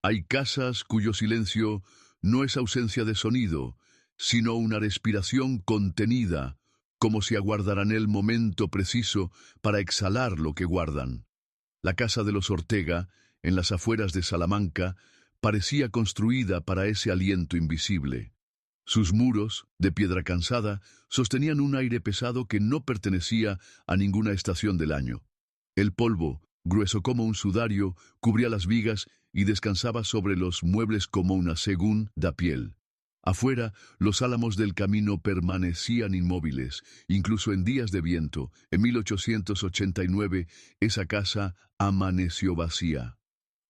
Hay casas cuyo silencio no es ausencia de sonido, sino una respiración contenida, como si aguardaran el momento preciso para exhalar lo que guardan. La casa de los Ortega, en las afueras de Salamanca, parecía construida para ese aliento invisible. Sus muros, de piedra cansada, sostenían un aire pesado que no pertenecía a ninguna estación del año. El polvo, grueso como un sudario, cubría las vigas y descansaba sobre los muebles como una segunda piel. Afuera, los álamos del camino permanecían inmóviles, incluso en días de viento. En 1889, esa casa amaneció vacía.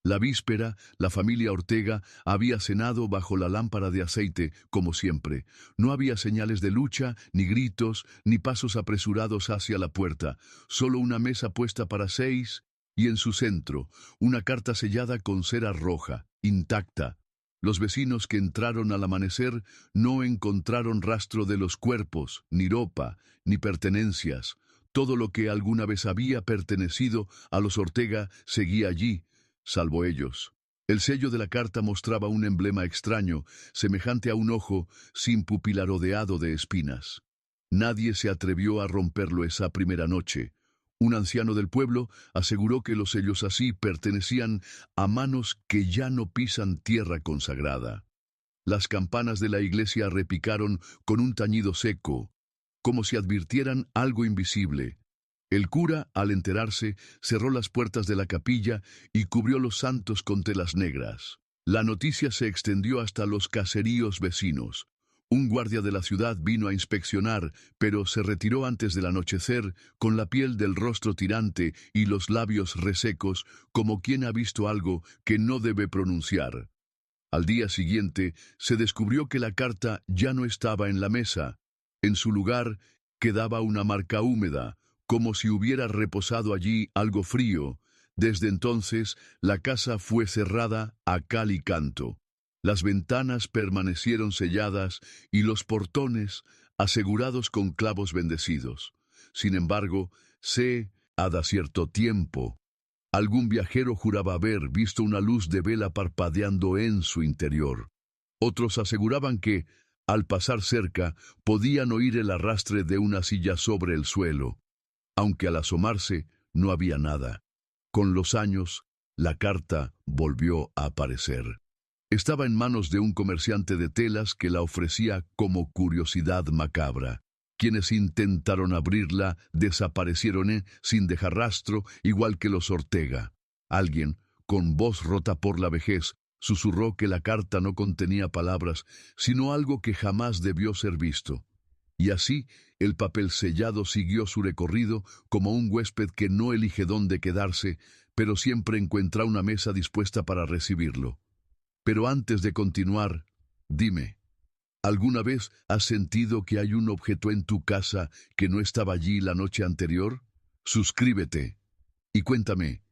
La víspera, la familia Ortega había cenado bajo la lámpara de aceite, como siempre. No había señales de lucha, ni gritos, ni pasos apresurados hacia la puerta. Solo una mesa puesta para 6, y en su centro, una carta sellada con cera roja, intacta. Los vecinos que entraron al amanecer no encontraron rastro de los cuerpos, ni ropa, ni pertenencias. Todo lo que alguna vez había pertenecido a los Ortega seguía allí, salvo ellos. El sello de la carta mostraba un emblema extraño, semejante a un ojo sin pupila rodeado de espinas. Nadie se atrevió a romperlo esa primera noche. Un anciano del pueblo aseguró que los sellos así pertenecían a manos que ya no pisan tierra consagrada. Las campanas de la iglesia repicaron con un tañido seco, como si advirtieran algo invisible. El cura, al enterarse, cerró las puertas de la capilla y cubrió los santos con telas negras. La noticia se extendió hasta los caseríos vecinos. Un guardia de la ciudad vino a inspeccionar, pero se retiró antes del anochecer, con la piel del rostro tirante y los labios resecos, como quien ha visto algo que no debe pronunciar. Al día siguiente, se descubrió que la carta ya no estaba en la mesa. En su lugar quedaba una marca húmeda, como si hubiera reposado allí algo frío. Desde entonces, la casa fue cerrada a cal y canto. Las ventanas permanecieron selladas y los portones asegurados con clavos bendecidos. Sin embargo, da cierto tiempo, algún viajero juraba haber visto una luz de vela parpadeando en su interior. Otros aseguraban que, al pasar cerca, podían oír el arrastre de una silla sobre el suelo, aunque al asomarse no había nada. Con los años, la carta volvió a aparecer. Estaba en manos de un comerciante de telas que la ofrecía como curiosidad macabra. Quienes intentaron abrirla desaparecieron sin dejar rastro, igual que los Ortega. Alguien, con voz rota por la vejez, susurró que la carta no contenía palabras, sino algo que jamás debió ser visto. Y así, el papel sellado siguió su recorrido como un huésped que no elige dónde quedarse, pero siempre encuentra una mesa dispuesta para recibirlo. Pero antes de continuar, dime, ¿alguna vez has sentido que hay un objeto en tu casa que no estaba allí la noche anterior? Suscríbete y cuéntame,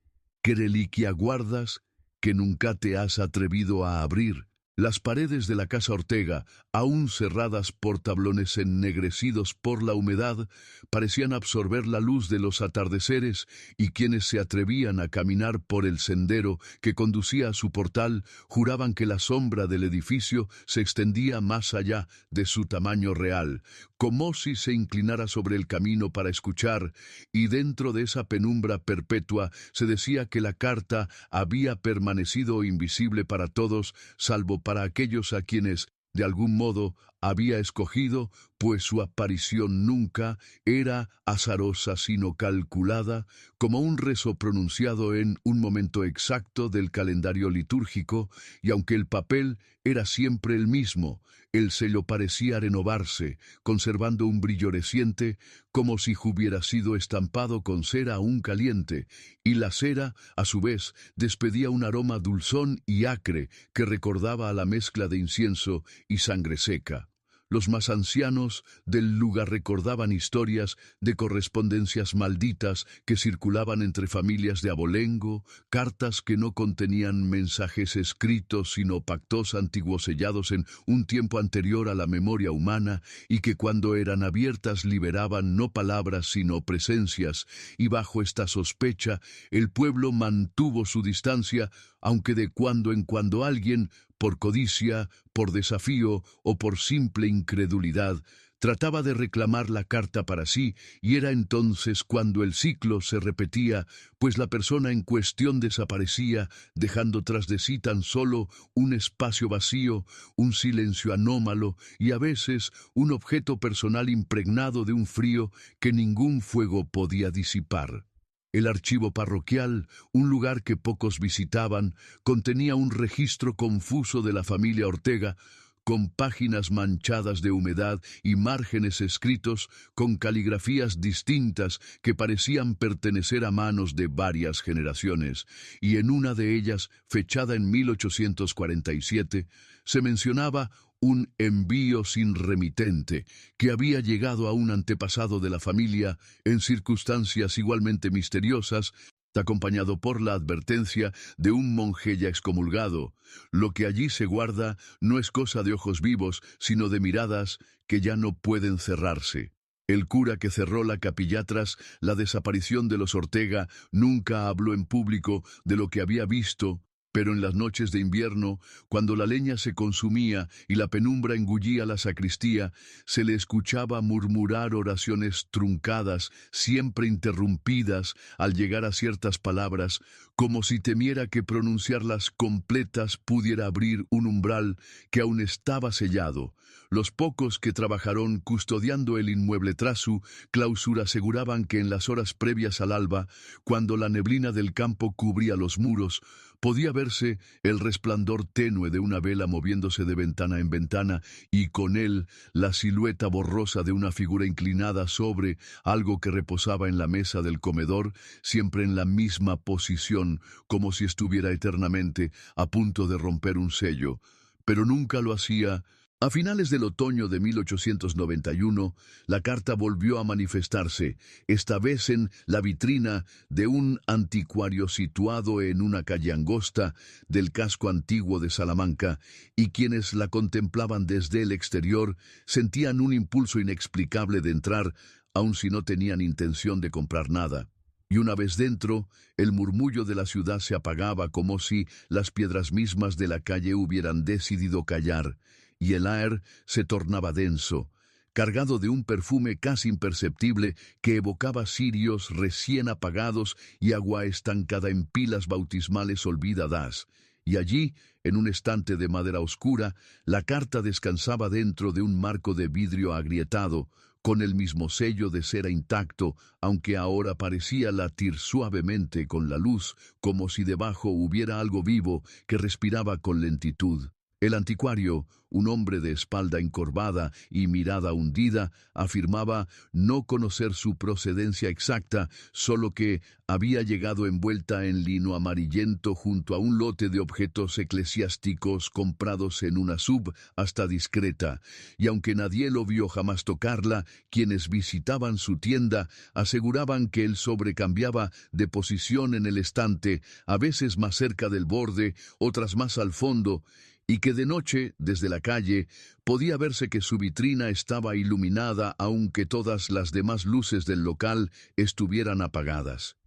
¿qué reliquia guardas que nunca te has atrevido a abrir? Las paredes de la casa Ortega, aún cerradas por tablones ennegrecidos por la humedad, parecían absorber la luz de los atardeceres, y quienes se atrevían a caminar por el sendero que conducía a su portal juraban que la sombra del edificio se extendía más allá de su tamaño real, como si se inclinara sobre el camino para escuchar, y dentro de esa penumbra perpetua se decía que la carta había permanecido invisible para todos, salvo para aquellos a quienes, de algún modo, había escogido, pues su aparición nunca era azarosa sino calculada, como un rezo pronunciado en un momento exacto del calendario litúrgico, y aunque el papel era siempre el mismo, el sello parecía renovarse, conservando un brillo reciente, como si hubiera sido estampado con cera aún caliente, y la cera, a su vez, despedía un aroma dulzón y acre que recordaba a la mezcla de incienso y sangre seca. Los más ancianos del lugar recordaban historias de correspondencias malditas que circulaban entre familias de abolengo, cartas que no contenían mensajes escritos sino pactos antiguos sellados en un tiempo anterior a la memoria humana y que cuando eran abiertas liberaban no palabras sino presencias, y bajo esta sospecha el pueblo mantuvo su distancia, aunque de cuando en cuando alguien, por codicia, por desafío o por simple incredulidad, trataba de reclamar la carta para sí, y era entonces cuando el ciclo se repetía, pues la persona en cuestión desaparecía, dejando tras de sí tan solo un espacio vacío, un silencio anómalo y a veces un objeto personal impregnado de un frío que ningún fuego podía disipar. El archivo parroquial, un lugar que pocos visitaban, contenía un registro confuso de la familia Ortega, con páginas manchadas de humedad y márgenes escritos con caligrafías distintas que parecían pertenecer a manos de varias generaciones, y en una de ellas, fechada en 1847, se mencionaba un envío sin remitente que había llegado a un antepasado de la familia en circunstancias igualmente misteriosas, acompañado por la advertencia de un monje ya excomulgado: lo que allí se guarda no es cosa de ojos vivos, sino de miradas que ya no pueden cerrarse. El cura que cerró la capilla tras la desaparición de los Ortega nunca habló en público de lo que había visto, pero en las noches de invierno, cuando la leña se consumía y la penumbra engullía la sacristía, se le escuchaba murmurar oraciones truncadas, siempre interrumpidas al llegar a ciertas palabras, como si temiera que pronunciarlas completas pudiera abrir un umbral que aún estaba sellado. Los pocos que trabajaron custodiando el inmueble tras su clausura aseguraban que en las horas previas al alba, cuando la neblina del campo cubría los muros, podía verse el resplandor tenue de una vela moviéndose de ventana en ventana, y con él la silueta borrosa de una figura inclinada sobre algo que reposaba en la mesa del comedor, siempre en la misma posición, como si estuviera eternamente a punto de romper un sello. Pero nunca lo hacía. A finales del otoño de 1891, la carta volvió a manifestarse, esta vez en la vitrina de un anticuario situado en una calle angosta del casco antiguo de Salamanca, y quienes la contemplaban desde el exterior sentían un impulso inexplicable de entrar, aun si no tenían intención de comprar nada. Y una vez dentro, el murmullo de la ciudad se apagaba como si las piedras mismas de la calle hubieran decidido callar, y el aire se tornaba denso, cargado de un perfume casi imperceptible que evocaba cirios recién apagados y agua estancada en pilas bautismales olvidadas. Y allí, en un estante de madera oscura, la carta descansaba dentro de un marco de vidrio agrietado, con el mismo sello de cera intacto, aunque ahora parecía latir suavemente con la luz, como si debajo hubiera algo vivo que respiraba con lentitud. El anticuario, un hombre de espalda encorvada y mirada hundida, afirmaba no conocer su procedencia exacta, solo que había llegado envuelta en lino amarillento junto a un lote de objetos eclesiásticos comprados en una subasta discreta, y aunque nadie lo vio jamás tocarla, quienes visitaban su tienda aseguraban que el sobre cambiaba de posición en el estante, a veces más cerca del borde, otras más al fondo, y que de noche, desde la calle, podía verse que su vitrina estaba iluminada aunque todas las demás luces del local estuvieran apagadas.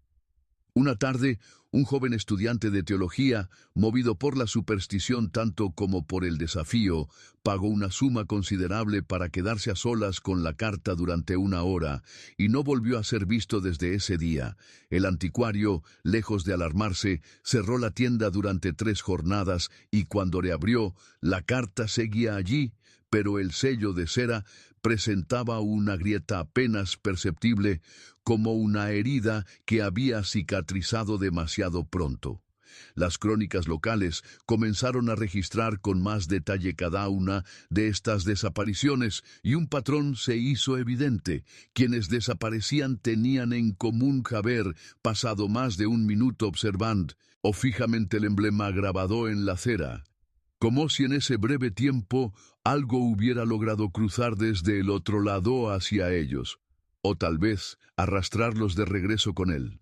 Una tarde, un joven estudiante de teología, movido por la superstición tanto como por el desafío, pagó una suma considerable para quedarse a solas con la carta durante una hora, y no volvió a ser visto desde ese día. El anticuario, lejos de alarmarse, cerró la tienda durante 3 jornadas, y cuando reabrió, la carta seguía allí, pero el sello de cera presentaba una grieta apenas perceptible, como una herida que había cicatrizado demasiado pronto. Las crónicas locales comenzaron a registrar con más detalle cada una de estas desapariciones, y un patrón se hizo evidente. Quienes desaparecían tenían en común haber pasado más de un minuto observando o fijamente el emblema grabado en la cera. como si en ese breve tiempo algo hubiera logrado cruzar desde el otro lado hacia ellos, o tal vez arrastrarlos de regreso con él.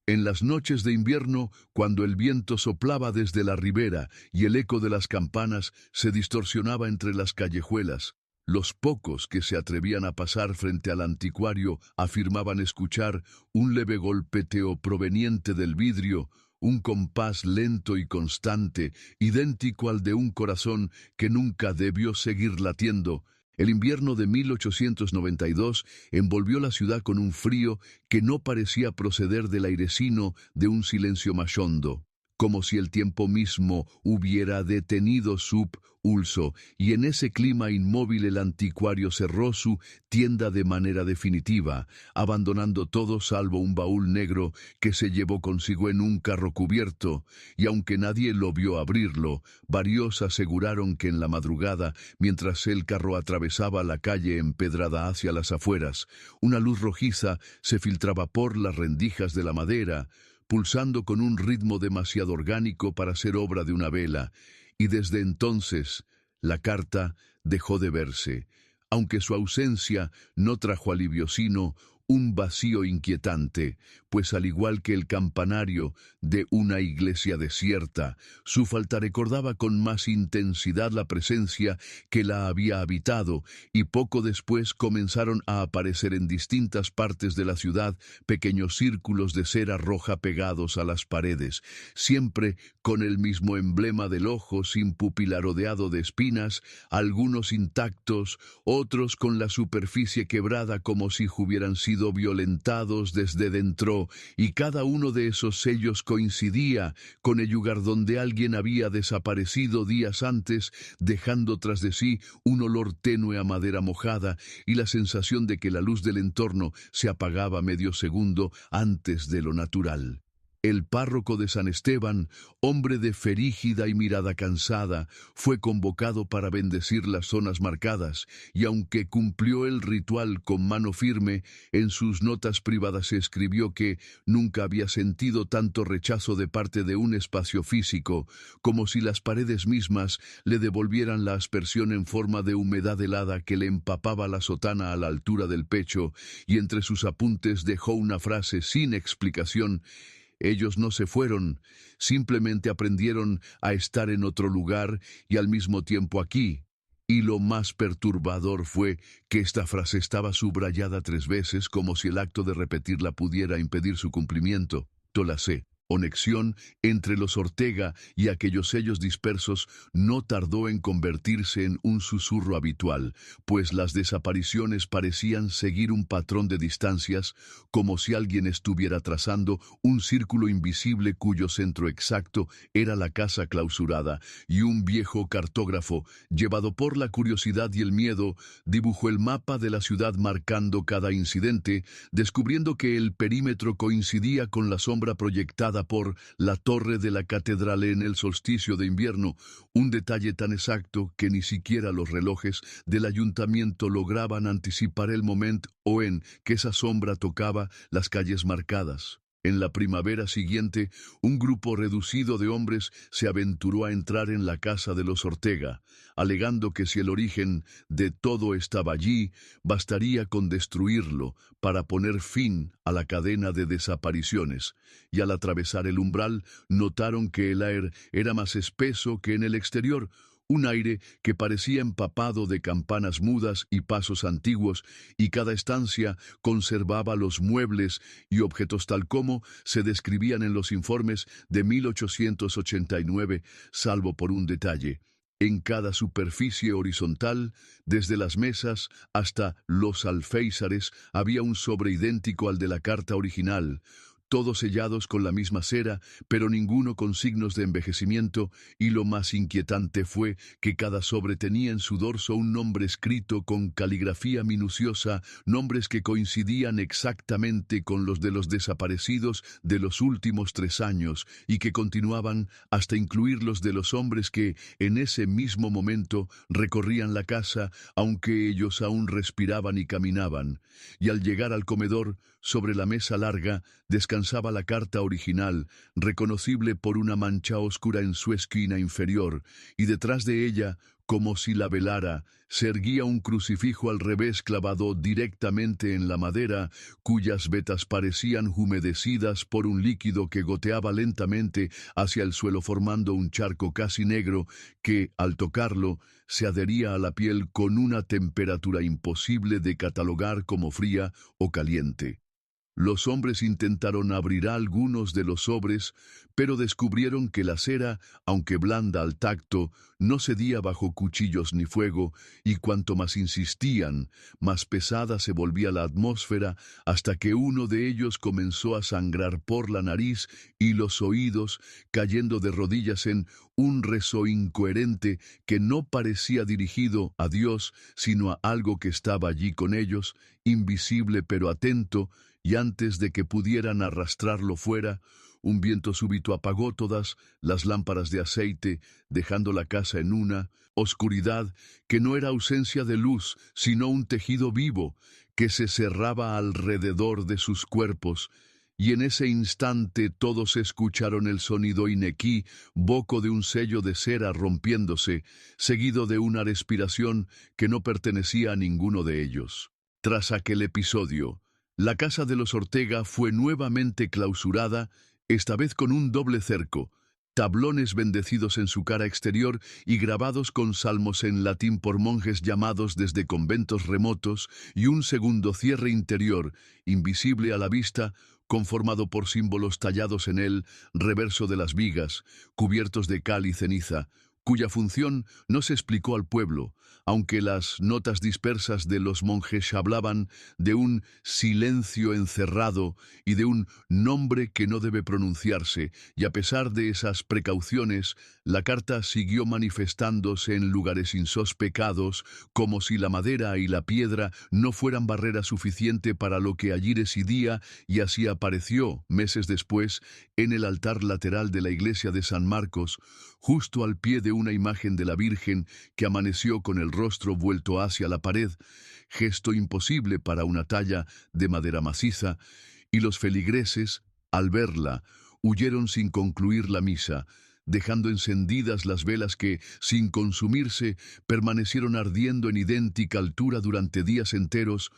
En las noches de invierno, cuando el viento soplaba desde la ribera y el eco de las campanas se distorsionaba entre las callejuelas, los pocos que se atrevían a pasar frente al anticuario afirmaban escuchar un leve golpeteo proveniente del vidrio, un compás lento y constante, idéntico al de un corazón que nunca debió seguir latiendo. El invierno de 1892 envolvió la ciudad con un frío que no parecía proceder del airecino de un silencio más hondo, como si el tiempo mismo hubiera detenido su pulso, y en ese clima inmóvil el anticuario cerró su tienda de manera definitiva, abandonando todo salvo un baúl negro que se llevó consigo en un carro cubierto, y aunque nadie lo vio abrirlo, varios aseguraron que en la madrugada, mientras el carro atravesaba la calle empedrada hacia las afueras, una luz rojiza se filtraba por las rendijas de la madera, pulsando con un ritmo demasiado orgánico para ser obra de una vela, y desde entonces la carta dejó de verse, aunque su ausencia no trajo alivio sino un vacío inquietante, pues al igual que el campanario de una iglesia desierta, su falta recordaba con más intensidad la presencia que la había habitado, y poco después comenzaron a aparecer en distintas partes de la ciudad pequeños círculos de cera roja pegados a las paredes, siempre con el mismo emblema del ojo sin pupila rodeado de espinas, algunos intactos, otros con la superficie quebrada como si hubieran sido violentados desde dentro, y cada uno de esos sellos coincidía con el lugar donde alguien había desaparecido días antes, dejando tras de sí un olor tenue a madera mojada y la sensación de que la luz del entorno se apagaba medio segundo antes de lo natural. El párroco de San Esteban, hombre de ferígida y mirada cansada, fue convocado para bendecir las zonas marcadas, y aunque cumplió el ritual con mano firme, en sus notas privadas se escribió que nunca había sentido tanto rechazo de parte de un espacio físico, como si las paredes mismas le devolvieran la aspersión en forma de humedad helada que le empapaba la sotana a la altura del pecho, y entre sus apuntes dejó una frase sin explicación: ellos no se fueron, simplemente aprendieron a estar en otro lugar y al mismo tiempo aquí. Y lo más perturbador fue que esta frase estaba subrayada 3 veces como si el acto de repetirla pudiera impedir su cumplimiento. La conexión entre los Ortega y aquellos sellos dispersos no tardó en convertirse en un susurro habitual, pues las desapariciones parecían seguir un patrón de distancias, como si alguien estuviera trazando un círculo invisible cuyo centro exacto era la casa clausurada, y un viejo cartógrafo, llevado por la curiosidad y el miedo, dibujó el mapa de la ciudad marcando cada incidente, descubriendo que el perímetro coincidía con la sombra proyectada por la torre de la catedral en el solsticio de invierno, un detalle tan exacto que ni siquiera los relojes del ayuntamiento lograban anticipar el momento en que esa sombra tocaba las calles marcadas. En la primavera siguiente, un grupo reducido de hombres se aventuró a entrar en la casa de los Ortega, alegando que si el origen de todo estaba allí, bastaría con destruirlo para poner fin a la cadena de desapariciones, y al atravesar el umbral notaron que el aire era más espeso que en el exterior, un aire que parecía empapado de campanas mudas y pasos antiguos, y cada estancia conservaba los muebles y objetos tal como se describían en los informes de 1889, salvo por un detalle. En cada superficie horizontal, desde las mesas hasta los alféizares, había un sobre idéntico al de la carta original, todos sellados con la misma cera, pero ninguno con signos de envejecimiento, y lo más inquietante fue que cada sobre tenía en su dorso un nombre escrito con caligrafía minuciosa, nombres que coincidían exactamente con los de los desaparecidos de los últimos 3 años, y que continuaban hasta incluir los de los hombres que, en ese mismo momento, recorrían la casa, aunque ellos aún respiraban y caminaban. Y al llegar al comedor, Sobre la mesa larga descansaba la carta original, reconocible por una mancha oscura en su esquina inferior, y detrás de ella, como si la velara, se erguía un crucifijo al revés clavado directamente en la madera, cuyas vetas parecían humedecidas por un líquido que goteaba lentamente hacia el suelo formando un charco casi negro que, al tocarlo, se adhería a la piel con una temperatura imposible de catalogar como fría o caliente. Los hombres intentaron abrir algunos de los sobres, pero descubrieron que la cera, aunque blanda al tacto, no cedía bajo cuchillos ni fuego, y cuanto más insistían, más pesada se volvía la atmósfera, hasta que uno de ellos comenzó a sangrar por la nariz y los oídos, cayendo de rodillas en un rezo incoherente que no parecía dirigido a Dios, sino a algo que estaba allí con ellos, invisible pero atento, y antes de que pudieran arrastrarlo fuera, un viento súbito apagó todas las lámparas de aceite, dejando la casa en una oscuridad que no era ausencia de luz, sino un tejido vivo que se cerraba alrededor de sus cuerpos, y en ese instante todos escucharon el sonido inequívoco de un sello de cera rompiéndose, seguido de una respiración que no pertenecía a ninguno de ellos. Tras aquel episodio, la casa de los Ortega fue nuevamente clausurada, esta vez con un doble cerco, tablones bendecidos en su cara exterior y grabados con salmos en latín por monjes llamados desde conventos remotos, y un segundo cierre interior, invisible a la vista, conformado por símbolos tallados en el reverso de las vigas, cubiertos de cal y ceniza, cuya función no se explicó al pueblo, aunque las notas dispersas de los monjes hablaban de un silencio encerrado y de un nombre que no debe pronunciarse, y a pesar de esas precauciones, la carta siguió manifestándose en lugares insospechados, como si la madera y la piedra no fueran barrera suficiente para lo que allí residía, y así apareció, meses después, en el altar lateral de la iglesia de San Marcos, justo al pie de una imagen de la Virgen que amaneció con el rostro vuelto hacia la pared, gesto imposible para una talla de madera maciza, y los feligreses, al verla, huyeron sin concluir la misa, dejando encendidas las velas que, sin consumirse, permanecieron ardiendo en idéntica altura durante días enteros,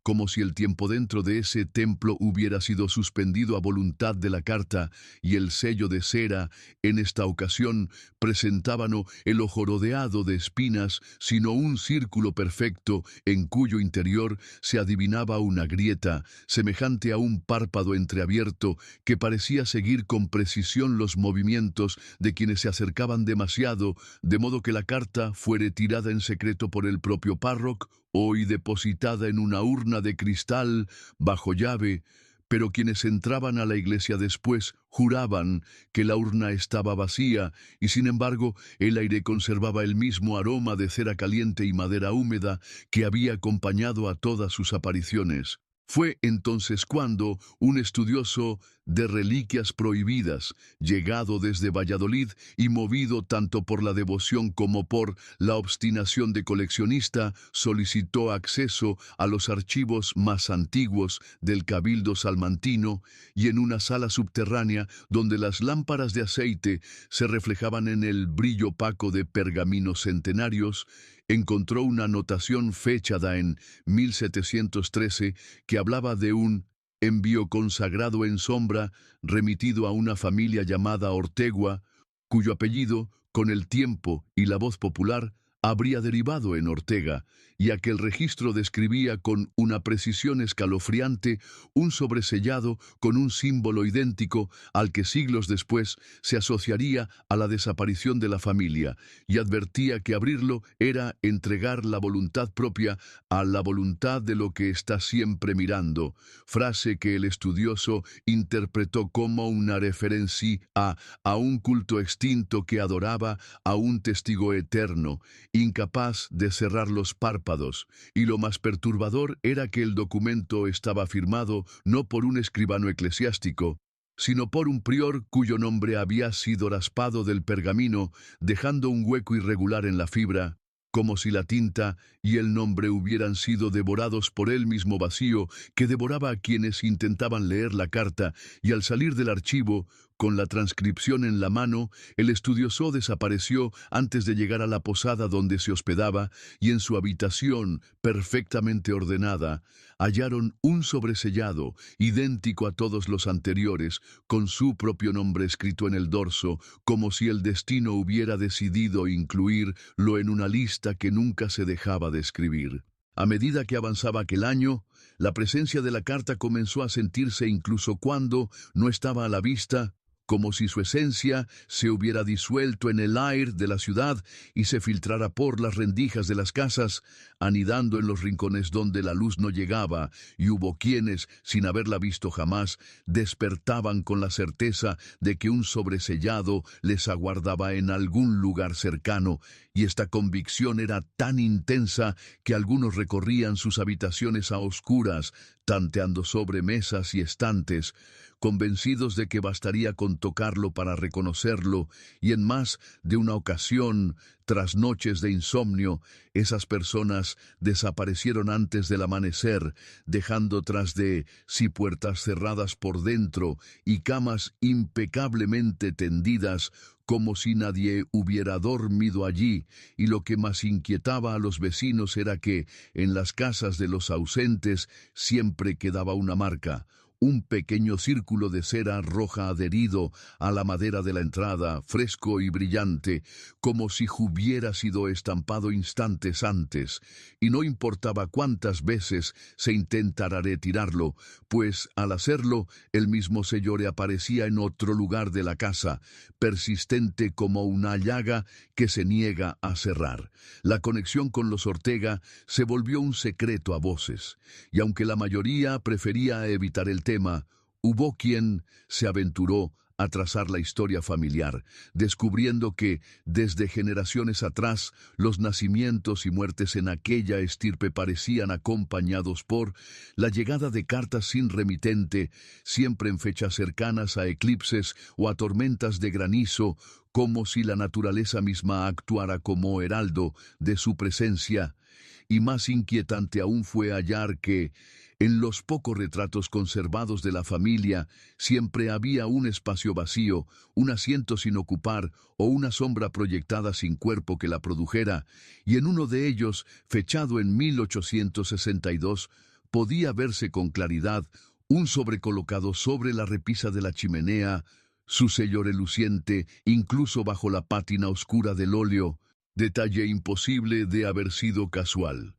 como si el tiempo dentro de ese templo hubiera sido suspendido a voluntad de la carta, y el sello de cera, en esta ocasión, presentaba no el ojo rodeado de espinas, sino un círculo perfecto, en cuyo interior se adivinaba una grieta, semejante a un párpado entreabierto, que parecía seguir con precisión los movimientos de quienes se acercaban demasiado, de modo que la carta fuere tirada en secreto por el propio párroco, hoy depositada en una urna de cristal bajo llave, pero quienes entraban a la iglesia después juraban que la urna estaba vacía y sin embargo el aire conservaba el mismo aroma de cera caliente y madera húmeda que había acompañado a todas sus apariciones. Fue entonces cuando un estudioso de reliquias prohibidas, llegado desde Valladolid y movido tanto por la devoción como por la obstinación de coleccionista, solicitó acceso a los archivos más antiguos del Cabildo salmantino, y en una sala subterránea donde las lámparas de aceite se reflejaban en el brillo opaco de pergaminos centenarios, encontró una anotación fechada en 1713 que hablaba de un envío consagrado en sombra remitido a una familia llamada Ortegua, cuyo apellido, con el tiempo y la voz popular, habría derivado en Ortega, y aquel registro describía con una precisión escalofriante un sobresellado con un símbolo idéntico al que siglos después se asociaría a la desaparición de la familia, y advertía que abrirlo era entregar la voluntad propia a la voluntad de lo que está siempre mirando, frase que el estudioso interpretó como una referencia a un culto extinto que adoraba a un testigo eterno, incapaz de cerrar los párpados, y lo más perturbador era que el documento estaba firmado no por un escribano eclesiástico, sino por un prior cuyo nombre había sido raspado del pergamino, dejando un hueco irregular en la fibra, como si la tinta y el nombre hubieran sido devorados por el mismo vacío que devoraba a quienes intentaban leer la carta, y al salir del archivo, con la transcripción en la mano, el estudioso desapareció antes de llegar a la posada donde se hospedaba, y en su habitación, perfectamente ordenada, hallaron un sobresellado, idéntico a todos los anteriores, con su propio nombre escrito en el dorso, como si el destino hubiera decidido incluirlo en una lista que nunca se dejaba de escribir. A medida que avanzaba aquel año, la presencia de la carta comenzó a sentirse incluso cuando no estaba a la vista, como si su esencia se hubiera disuelto en el aire de la ciudad y se filtrara por las rendijas de las casas, anidando en los rincones donde la luz no llegaba, y hubo quienes, sin haberla visto jamás, despertaban con la certeza de que un sobresellado les aguardaba en algún lugar cercano, y esta convicción era tan intensa que algunos recorrían sus habitaciones a oscuras, tanteando sobre mesas y estantes, convencidos de que bastaría con tocarlo para reconocerlo, y en más de una ocasión, tras noches de insomnio, esas personas desaparecieron antes del amanecer, dejando tras de sí puertas cerradas por dentro y camas impecablemente tendidas, como si nadie hubiera dormido allí, y lo que más inquietaba a los vecinos era que, en las casas de los ausentes, siempre quedaba una marca, un pequeño círculo de cera roja adherido a la madera de la entrada, fresco y brillante, como si hubiera sido estampado instantes antes, y no importaba cuántas veces se intentara retirarlo, pues al hacerlo el mismo sello reaparecía en otro lugar de la casa, persistente como una llaga que se niega a cerrar. La conexión con los Ortega se volvió un secreto a voces, y aunque la mayoría prefería evitar el tema, hubo quien se aventuró a trazar la historia familiar, descubriendo que, desde generaciones atrás, los nacimientos y muertes en aquella estirpe parecían acompañados por la llegada de cartas sin remitente, siempre en fechas cercanas a eclipses o a tormentas de granizo, como si la naturaleza misma actuara como heraldo de su presencia. Y más inquietante aún fue hallar que, en los pocos retratos conservados de la familia, siempre había un espacio vacío, un asiento sin ocupar o una sombra proyectada sin cuerpo que la produjera, y en uno de ellos, fechado en 1862, podía verse con claridad un sobre colocado sobre la repisa de la chimenea, su sello reluciente incluso bajo la pátina oscura del óleo, detalle imposible de haber sido casual.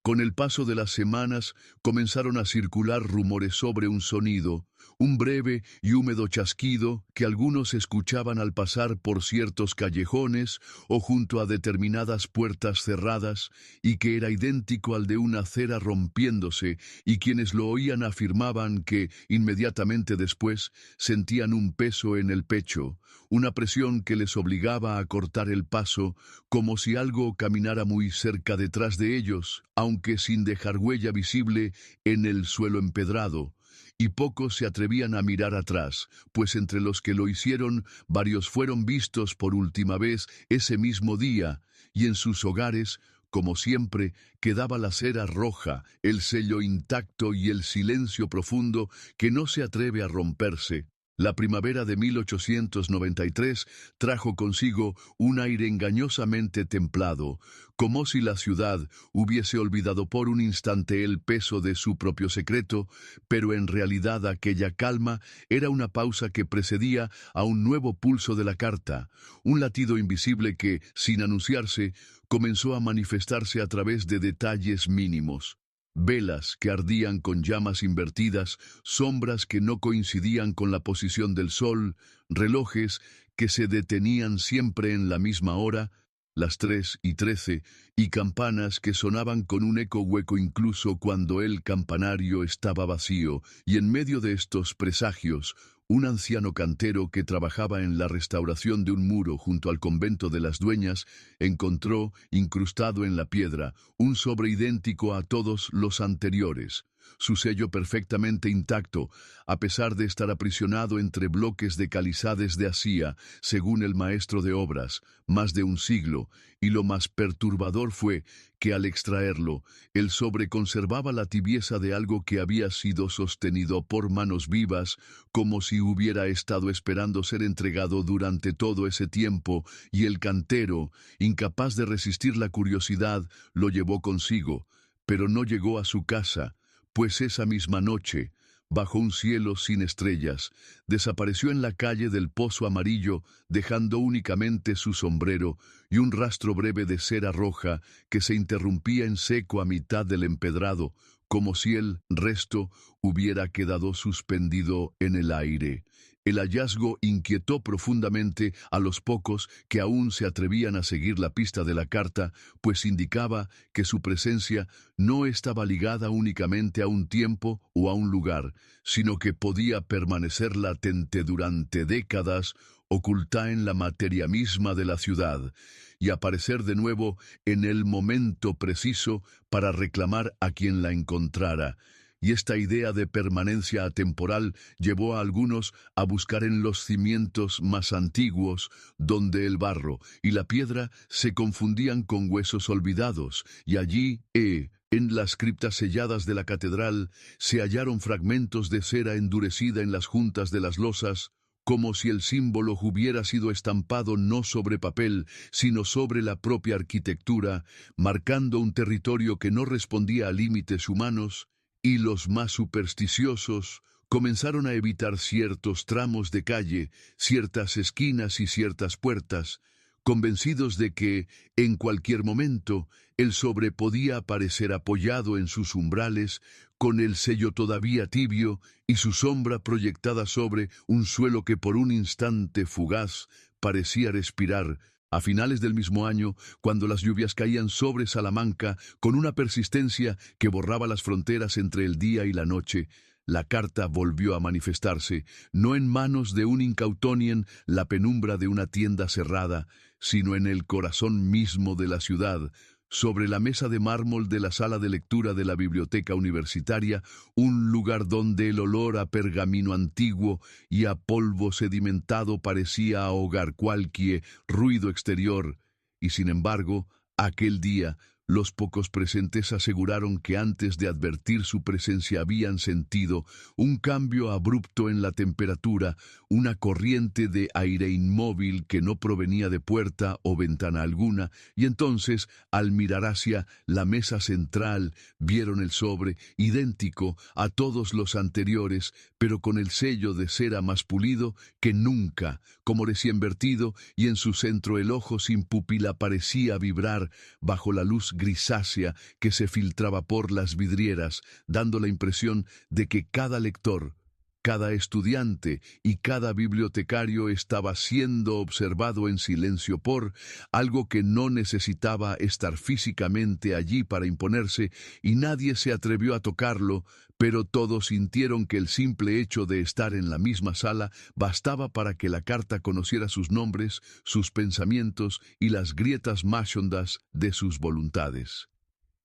Con el paso de las semanas comenzaron a circular rumores sobre un sonido, un breve y húmedo chasquido que algunos escuchaban al pasar por ciertos callejones o junto a determinadas puertas cerradas, y que era idéntico al de una cera rompiéndose, y quienes lo oían afirmaban que, inmediatamente después, sentían un peso en el pecho, una presión que les obligaba a cortar el paso, como si algo caminara muy cerca detrás de ellos, aunque sin dejar huella visible en el suelo empedrado. Y pocos se atrevían a mirar atrás, pues entre los que lo hicieron, varios fueron vistos por última vez ese mismo día, y en sus hogares, como siempre, quedaba la cera roja, el sello intacto y el silencio profundo que no se atreve a romperse. La primavera de 1893 trajo consigo un aire engañosamente templado, como si la ciudad hubiese olvidado por un instante el peso de su propio secreto, pero en realidad aquella calma era una pausa que precedía a un nuevo pulso de la carta, un latido invisible que, sin anunciarse, comenzó a manifestarse a través de detalles mínimos. Velas que ardían con llamas invertidas, sombras que no coincidían con la posición del sol, relojes que se detenían siempre en la misma hora, las 3:13, y campanas que sonaban con un eco hueco incluso cuando el campanario estaba vacío, y en medio de estos presagios, un anciano cantero que trabajaba en la restauración de un muro junto al convento de las Dueñas encontró, incrustado en la piedra, un sobre idéntico a todos los anteriores, su sello perfectamente intacto, a pesar de estar aprisionado entre bloques de calizades de Asia, según el maestro de obras, más de un siglo, y lo más perturbador fue que al extraerlo, el sobre conservaba la tibieza de algo que había sido sostenido por manos vivas, como si hubiera estado esperando ser entregado durante todo ese tiempo, y el cantero, incapaz de resistir la curiosidad, lo llevó consigo, pero no llegó a su casa, pues esa misma noche, bajo un cielo sin estrellas, desapareció en la calle del Pozo Amarillo, dejando únicamente su sombrero y un rastro breve de cera roja que se interrumpía en seco a mitad del empedrado, como si el resto hubiera quedado suspendido en el aire. El hallazgo inquietó profundamente a los pocos que aún se atrevían a seguir la pista de la carta, pues indicaba que su presencia no estaba ligada únicamente a un tiempo o a un lugar, sino que podía permanecer latente durante décadas, oculta en la materia misma de la ciudad, y aparecer de nuevo en el momento preciso para reclamar a quien la encontrara. Y esta idea de permanencia atemporal llevó a algunos a buscar en los cimientos más antiguos, donde el barro y la piedra se confundían con huesos olvidados, y allí, en las criptas selladas de la catedral, se hallaron fragmentos de cera endurecida en las juntas de las losas, como si el símbolo hubiera sido estampado no sobre papel, sino sobre la propia arquitectura, marcando un territorio que no respondía a límites humanos, y los más supersticiosos comenzaron a evitar ciertos tramos de calle, ciertas esquinas y ciertas puertas, convencidos de que, en cualquier momento, el sobre podía aparecer apoyado en sus umbrales, con el sello todavía tibio y su sombra proyectada sobre un suelo que por un instante fugaz parecía respirar. A finales del mismo año, cuando las lluvias caían sobre Salamanca con una persistencia que borraba las fronteras entre el día y la noche, la carta volvió a manifestarse, no en manos de un incautón en la penumbra de una tienda cerrada, sino en el corazón mismo de la ciudad, sobre la mesa de mármol de la sala de lectura de la biblioteca universitaria, un lugar donde el olor a pergamino antiguo y a polvo sedimentado parecía ahogar cualquier ruido exterior, y sin embargo, aquel día, los pocos presentes aseguraron que antes de advertir su presencia habían sentido un cambio abrupto en la temperatura, una corriente de aire inmóvil que no provenía de puerta o ventana alguna, y entonces, al mirar hacia la mesa central, vieron el sobre, idéntico a todos los anteriores, pero con el sello de cera más pulido que nunca, como recién vertido, y en su centro el ojo sin pupila parecía vibrar bajo la luz grisácea que se filtraba por las vidrieras, dando la impresión de que cada lector, cada estudiante y cada bibliotecario estaba siendo observado en silencio por algo que no necesitaba estar físicamente allí para imponerse, y nadie se atrevió a tocarlo, pero todos sintieron que el simple hecho de estar en la misma sala bastaba para que la carta conociera sus nombres, sus pensamientos y las grietas más hondas de sus voluntades.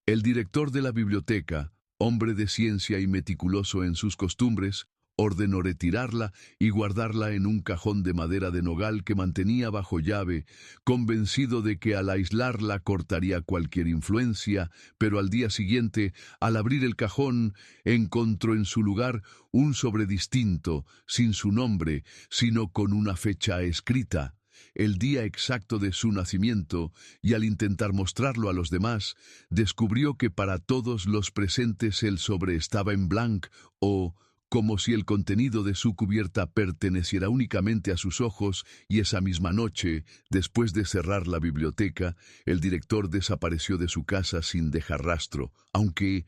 El director de la biblioteca, hombre de ciencia y meticuloso en sus costumbres, ordenó retirarla y guardarla en un cajón de madera de nogal que mantenía bajo llave, convencido de que al aislarla cortaría cualquier influencia, pero al día siguiente, al abrir el cajón, encontró en su lugar un sobre distinto, sin su nombre, sino con una fecha escrita, el día exacto de su nacimiento, y al intentar mostrarlo a los demás, descubrió que para todos los presentes el sobre estaba en blanco, o como si el contenido de su cubierta perteneciera únicamente a sus ojos, y esa misma noche, después de cerrar la biblioteca, el director desapareció de su casa sin dejar rastro, aunque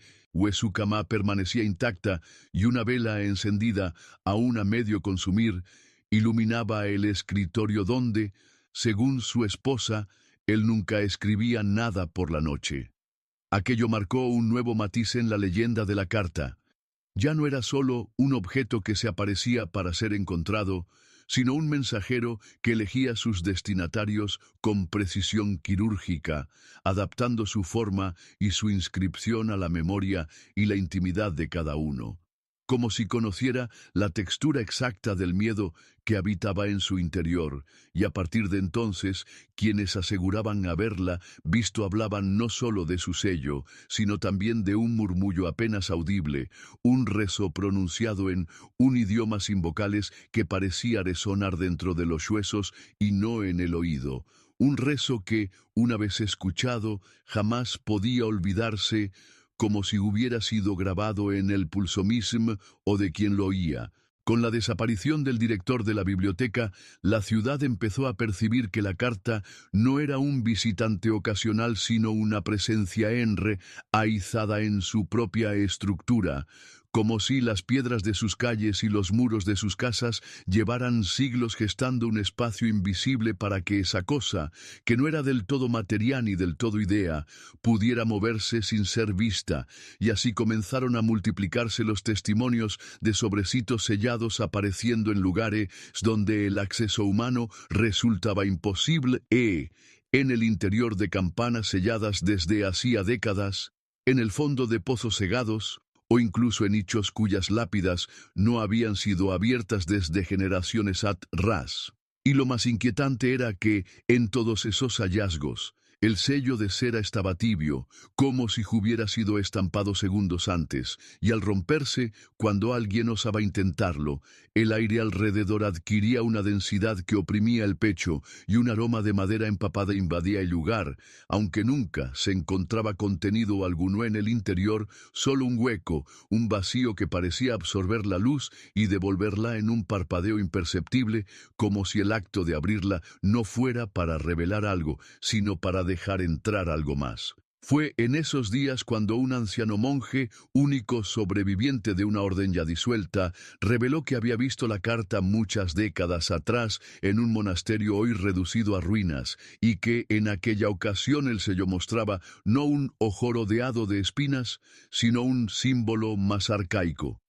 su cama permanecía intacta y una vela encendida, aún a medio consumir, iluminaba el escritorio donde, según su esposa, él nunca escribía nada por la noche. Aquello marcó un nuevo matiz en la leyenda de la carta. Ya no era solo un objeto que se aparecía para ser encontrado, sino un mensajero que elegía sus destinatarios con precisión quirúrgica, adaptando su forma y su inscripción a la memoria y la intimidad de cada uno, como si conociera la textura exacta del miedo que habitaba en su interior, y a partir de entonces, quienes aseguraban haberla visto hablaban no solo de su sello, sino también de un murmullo apenas audible, un rezo pronunciado en un idioma sin vocales que parecía resonar dentro de los huesos y no en el oído. Un rezo que, una vez escuchado, jamás podía olvidarse, como si hubiera sido grabado en el pulso mismo o de quien lo oía. Con la desaparición del director de la biblioteca, la ciudad empezó a percibir que la carta no era un visitante ocasional, sino una presencia enraizada en su propia estructura, como si las piedras de sus calles y los muros de sus casas llevaran siglos gestando un espacio invisible para que esa cosa, que no era del todo materia ni del todo idea, pudiera moverse sin ser vista, y así comenzaron a multiplicarse los testimonios de sobrecitos sellados apareciendo en lugares donde el acceso humano resultaba imposible en el interior de campanas selladas desde hacía décadas, en el fondo de pozos cegados, o incluso en nichos cuyas lápidas no habían sido abiertas desde generaciones atrás. Y lo más inquietante era que, en todos esos hallazgos, el sello de cera estaba tibio, como si hubiera sido estampado segundos antes, y al romperse, cuando alguien osaba intentarlo, el aire alrededor adquiría una densidad que oprimía el pecho y un aroma de madera empapada invadía el lugar, aunque nunca se encontraba contenido alguno en el interior, solo un hueco, un vacío que parecía absorber la luz y devolverla en un parpadeo imperceptible, como si el acto de abrirla no fuera para revelar algo, sino para dejar entrar algo más. Fue en esos días cuando un anciano monje, único sobreviviente de una orden ya disuelta, reveló que había visto la carta muchas décadas atrás en un monasterio hoy reducido a ruinas, y que en aquella ocasión el sello mostraba no un ojo rodeado de espinas, sino un símbolo más arcaico.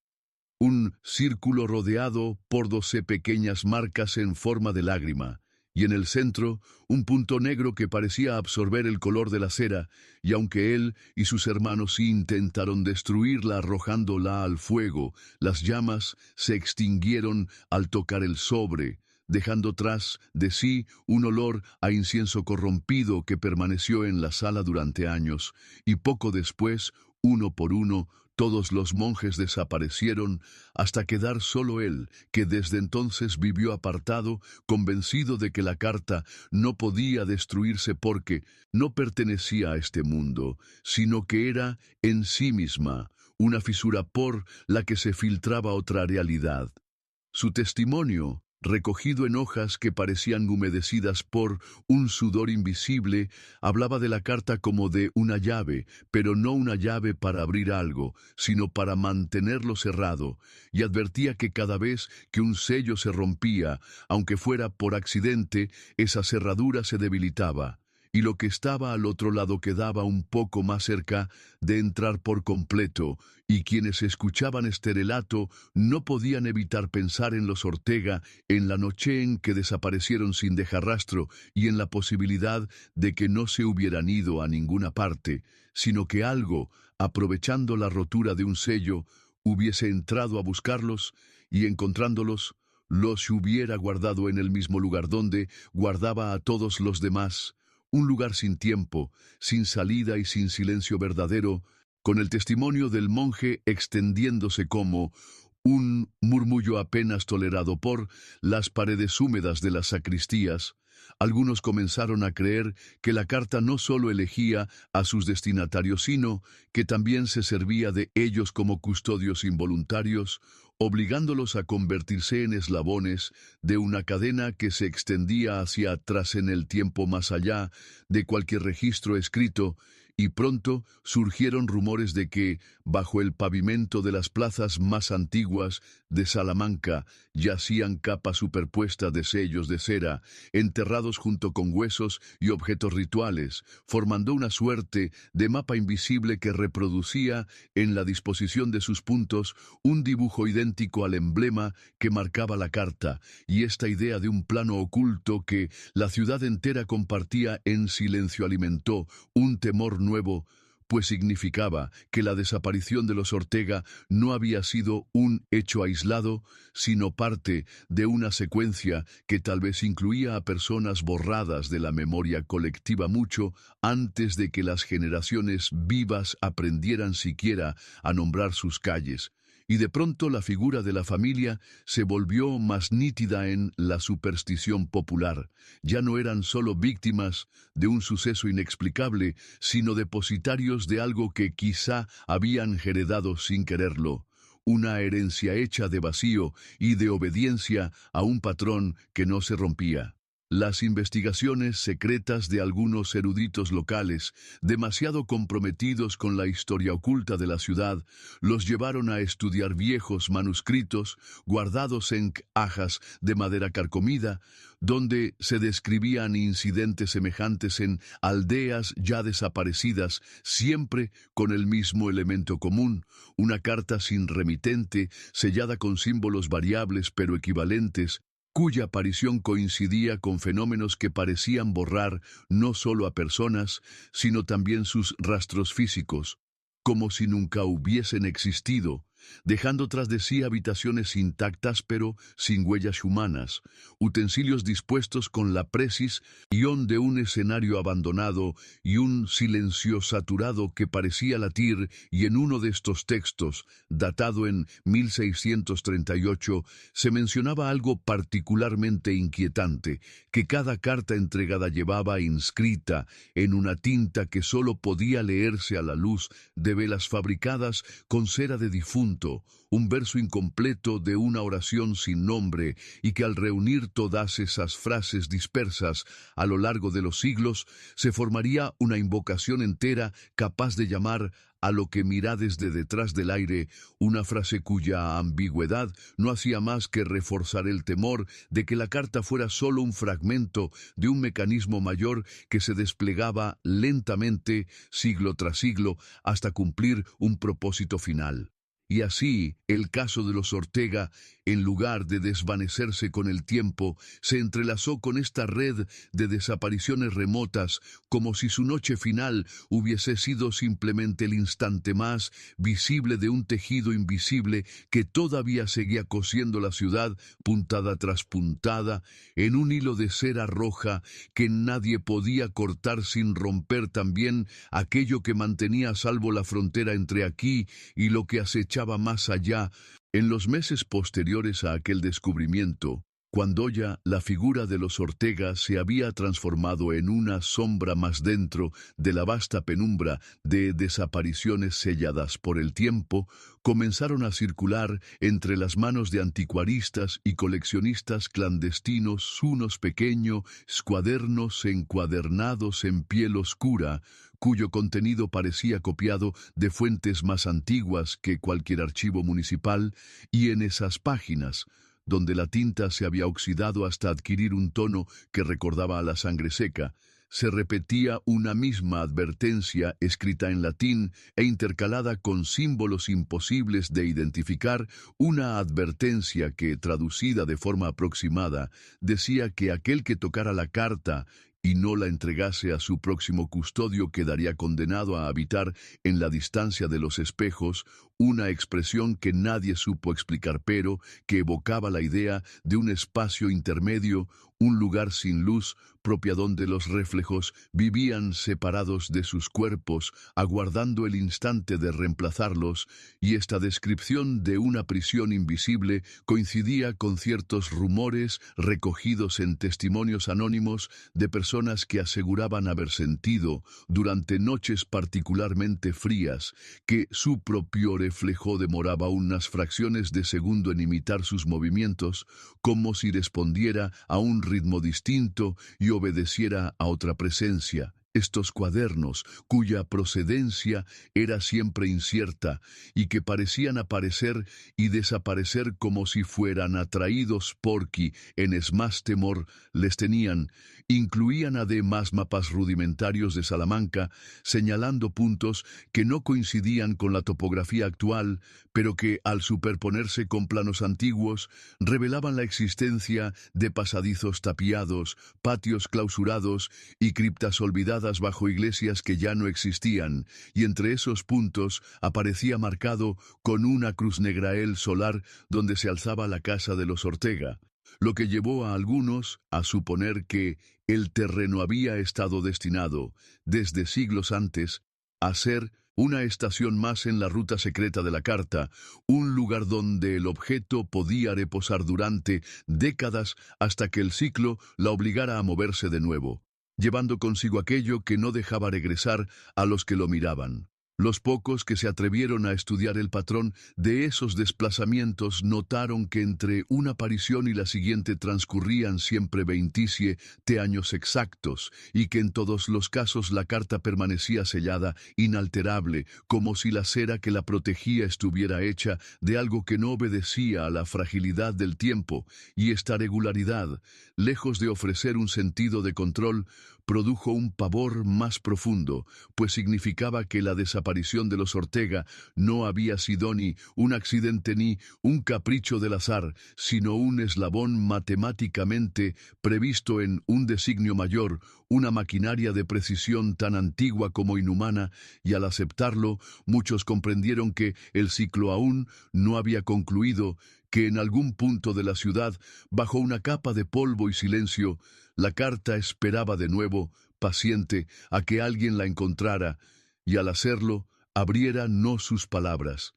Un círculo rodeado por 12 pequeñas marcas en forma de lágrima, y en el centro un punto negro que parecía absorber el color de la cera, y aunque él y sus hermanos intentaron destruirla arrojándola al fuego, las llamas se extinguieron al tocar el sobre, dejando tras de sí un olor a incienso corrompido que permaneció en la sala durante años, y poco después, uno por uno, todos los monjes desaparecieron hasta quedar solo él, que desde entonces vivió apartado, convencido de que la carta no podía destruirse porque no pertenecía a este mundo, sino que era en sí misma una fisura por la que se filtraba otra realidad. Su testimonio, recogido en hojas que parecían humedecidas por un sudor invisible, hablaba de la carta como de una llave, pero no una llave para abrir algo, sino para mantenerlo cerrado, y advertía que cada vez que un sello se rompía, aunque fuera por accidente, esa cerradura se debilitaba, y lo que estaba al otro lado quedaba un poco más cerca de entrar por completo, y quienes escuchaban este relato no podían evitar pensar en los Ortega, en la noche en que desaparecieron sin dejar rastro, y en la posibilidad de que no se hubieran ido a ninguna parte, sino que algo, aprovechando la rotura de un sello, hubiese entrado a buscarlos, y encontrándolos, los hubiera guardado en el mismo lugar donde guardaba a todos los demás, un lugar sin tiempo, sin salida y sin silencio verdadero, con el testimonio del monje extendiéndose como un murmullo apenas tolerado por las paredes húmedas de las sacristías. Algunos comenzaron a creer que la carta no solo elegía a sus destinatarios, sino que también se servía de ellos como custodios involuntarios, obligándolos a convertirse en eslabones de una cadena que se extendía hacia atrás en el tiempo más allá de cualquier registro escrito, y pronto surgieron rumores de que, bajo el pavimento de las plazas más antiguas de Salamanca, yacían capas superpuestas de sellos de cera, enterrados junto con huesos y objetos rituales, formando una suerte de mapa invisible que reproducía, en la disposición de sus puntos, un dibujo idéntico al emblema que marcaba la carta, y esta idea de un plano oculto que la ciudad entera compartía en silencio alimentó un temor nuevo, pues significaba que la desaparición de los Ortega no había sido un hecho aislado, sino parte de una secuencia que tal vez incluía a personas borradas de la memoria colectiva mucho antes de que las generaciones vivas aprendieran siquiera a nombrar sus calles. Y de pronto la figura de la familia se volvió más nítida en la superstición popular. Ya no eran solo víctimas de un suceso inexplicable, sino depositarios de algo que quizá habían heredado sin quererlo. Una herencia hecha de vacío y de obediencia a un patrón que no se rompía. Las investigaciones secretas de algunos eruditos locales, demasiado comprometidos con la historia oculta de la ciudad, los llevaron a estudiar viejos manuscritos guardados en cajas de madera carcomida, donde se describían incidentes semejantes en aldeas ya desaparecidas, siempre con el mismo elemento común, una carta sin remitente, sellada con símbolos variables pero equivalentes, cuya aparición coincidía con fenómenos que parecían borrar no solo a personas, sino también sus rastros físicos, como si nunca hubiesen existido, dejando tras de sí habitaciones intactas pero sin huellas humanas, utensilios dispuestos con la precisión de un escenario abandonado y un silencio saturado que parecía latir, y en uno de estos textos, datado en 1638, se mencionaba algo particularmente inquietante, que cada carta entregada llevaba inscrita en una tinta que sólo podía leerse a la luz de velas fabricadas con cera de difunto, un verso incompleto de una oración sin nombre, y que al reunir todas esas frases dispersas a lo largo de los siglos, se formaría una invocación entera capaz de llamar a lo que mira desde detrás del aire, una frase cuya ambigüedad no hacía más que reforzar el temor de que la carta fuera solo un fragmento de un mecanismo mayor que se desplegaba lentamente, siglo tras siglo, hasta cumplir un propósito final. Y así, el caso de los Ortega, en lugar de desvanecerse con el tiempo, se entrelazó con esta red de desapariciones remotas, como si su noche final hubiese sido simplemente el instante más visible de un tejido invisible que todavía seguía cosiendo la ciudad, puntada tras puntada, en un hilo de cera roja que nadie podía cortar sin romper también aquello que mantenía a salvo la frontera entre aquí y lo que acechaba más allá. En los meses posteriores a aquel descubrimiento, cuando ya la figura de los Ortega se había transformado en una sombra más dentro de la vasta penumbra de desapariciones selladas por el tiempo, comenzaron a circular entre las manos de anticuaristas y coleccionistas clandestinos unos pequeños cuadernos encuadernados en piel oscura, cuyo contenido parecía copiado de fuentes más antiguas que cualquier archivo municipal, y en esas páginas, donde la tinta se había oxidado hasta adquirir un tono que recordaba a la sangre seca, se repetía una misma advertencia escrita en latín e intercalada con símbolos imposibles de identificar, una advertencia que, traducida de forma aproximada, decía que aquel que tocara la carta y no la entregase a su próximo custodio quedaría condenado a habitar en la distancia de los espejos, una expresión que nadie supo explicar, pero que evocaba la idea de un espacio intermedio, un lugar sin luz, propia donde los reflejos vivían separados de sus cuerpos, aguardando el instante de reemplazarlos, y esta descripción de una prisión invisible coincidía con ciertos rumores recogidos en testimonios anónimos de personas que aseguraban haber sentido, durante noches particularmente frías, que su propio reflejo demoraba unas fracciones de segundo en imitar sus movimientos, como si respondiera a un ritmo distinto y obedeciera a otra presencia. Estos cuadernos, cuya procedencia era siempre incierta y que parecían aparecer y desaparecer como si fueran atraídos por qui, en es más temor, les tenían, incluían además mapas rudimentarios de Salamanca, señalando puntos que no coincidían con la topografía actual, pero que, al superponerse con planos antiguos, revelaban la existencia de pasadizos tapiados, patios clausurados y criptas olvidadas bajo iglesias que ya no existían, y entre esos puntos aparecía marcado con una cruz negra el solar donde se alzaba la casa de los Ortega, lo que llevó a algunos a suponer que el terreno había estado destinado, desde siglos antes, a ser una estación más en la ruta secreta de la carta, un lugar donde el objeto podía reposar durante décadas hasta que el ciclo la obligara a moverse de nuevo, llevando consigo aquello que no dejaba regresar a los que lo miraban. Los pocos que se atrevieron a estudiar el patrón de esos desplazamientos notaron que entre una aparición y la siguiente transcurrían siempre 27 años exactos, y que en todos los casos la carta permanecía sellada, inalterable, como si la cera que la protegía estuviera hecha de algo que no obedecía a la fragilidad del tiempo, y esta regularidad, lejos de ofrecer un sentido de control, produjo un pavor más profundo, pues significaba que la desaparición de los Ortega no había sido ni un accidente ni un capricho del azar, sino un eslabón matemáticamente previsto en un designio mayor, una maquinaria de precisión tan antigua como inhumana, y al aceptarlo, muchos comprendieron que el ciclo aún no había concluido, que en algún punto de la ciudad, bajo una capa de polvo y silencio, la carta esperaba de nuevo, paciente, a que alguien la encontrara, y al hacerlo, abriera no sus palabras,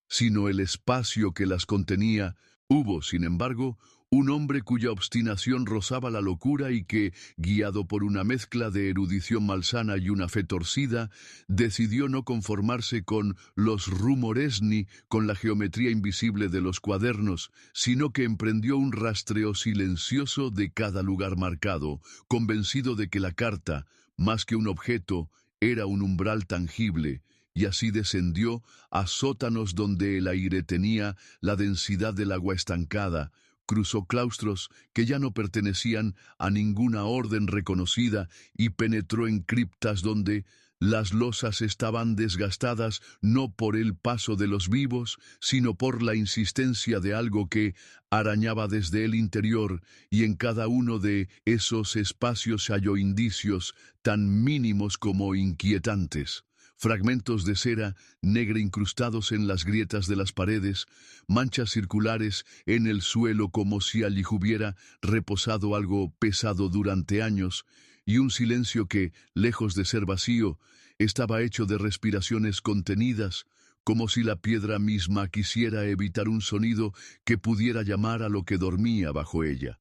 sino el espacio que las contenía. Hubo, sin embargo, un hombre cuya obstinación rozaba la locura y que, guiado por una mezcla de erudición malsana y una fe torcida, decidió no conformarse con los rumores ni con la geometría invisible de los cuadernos, sino que emprendió un rastreo silencioso de cada lugar marcado, convencido de que la carta, más que un objeto, era un umbral tangible, y así descendió a sótanos donde el aire tenía la densidad del agua estancada, cruzó claustros que ya no pertenecían a ninguna orden reconocida y penetró en criptas donde las losas estaban desgastadas no por el paso de los vivos, sino por la insistencia de algo que arañaba desde el interior, y en cada uno de esos espacios halló indicios tan mínimos como inquietantes. Fragmentos de cera negra incrustados en las grietas de las paredes, manchas circulares en el suelo como si allí hubiera reposado algo pesado durante años, y un silencio que, lejos de ser vacío, estaba hecho de respiraciones contenidas, como si la piedra misma quisiera evitar un sonido que pudiera llamar a lo que dormía bajo ella.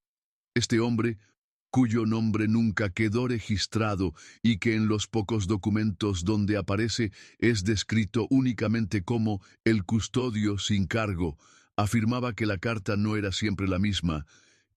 Este hombre, cuyo nombre nunca quedó registrado y que en los pocos documentos donde aparece es descrito únicamente como el custodio sin cargo, afirmaba que la carta no era siempre la misma,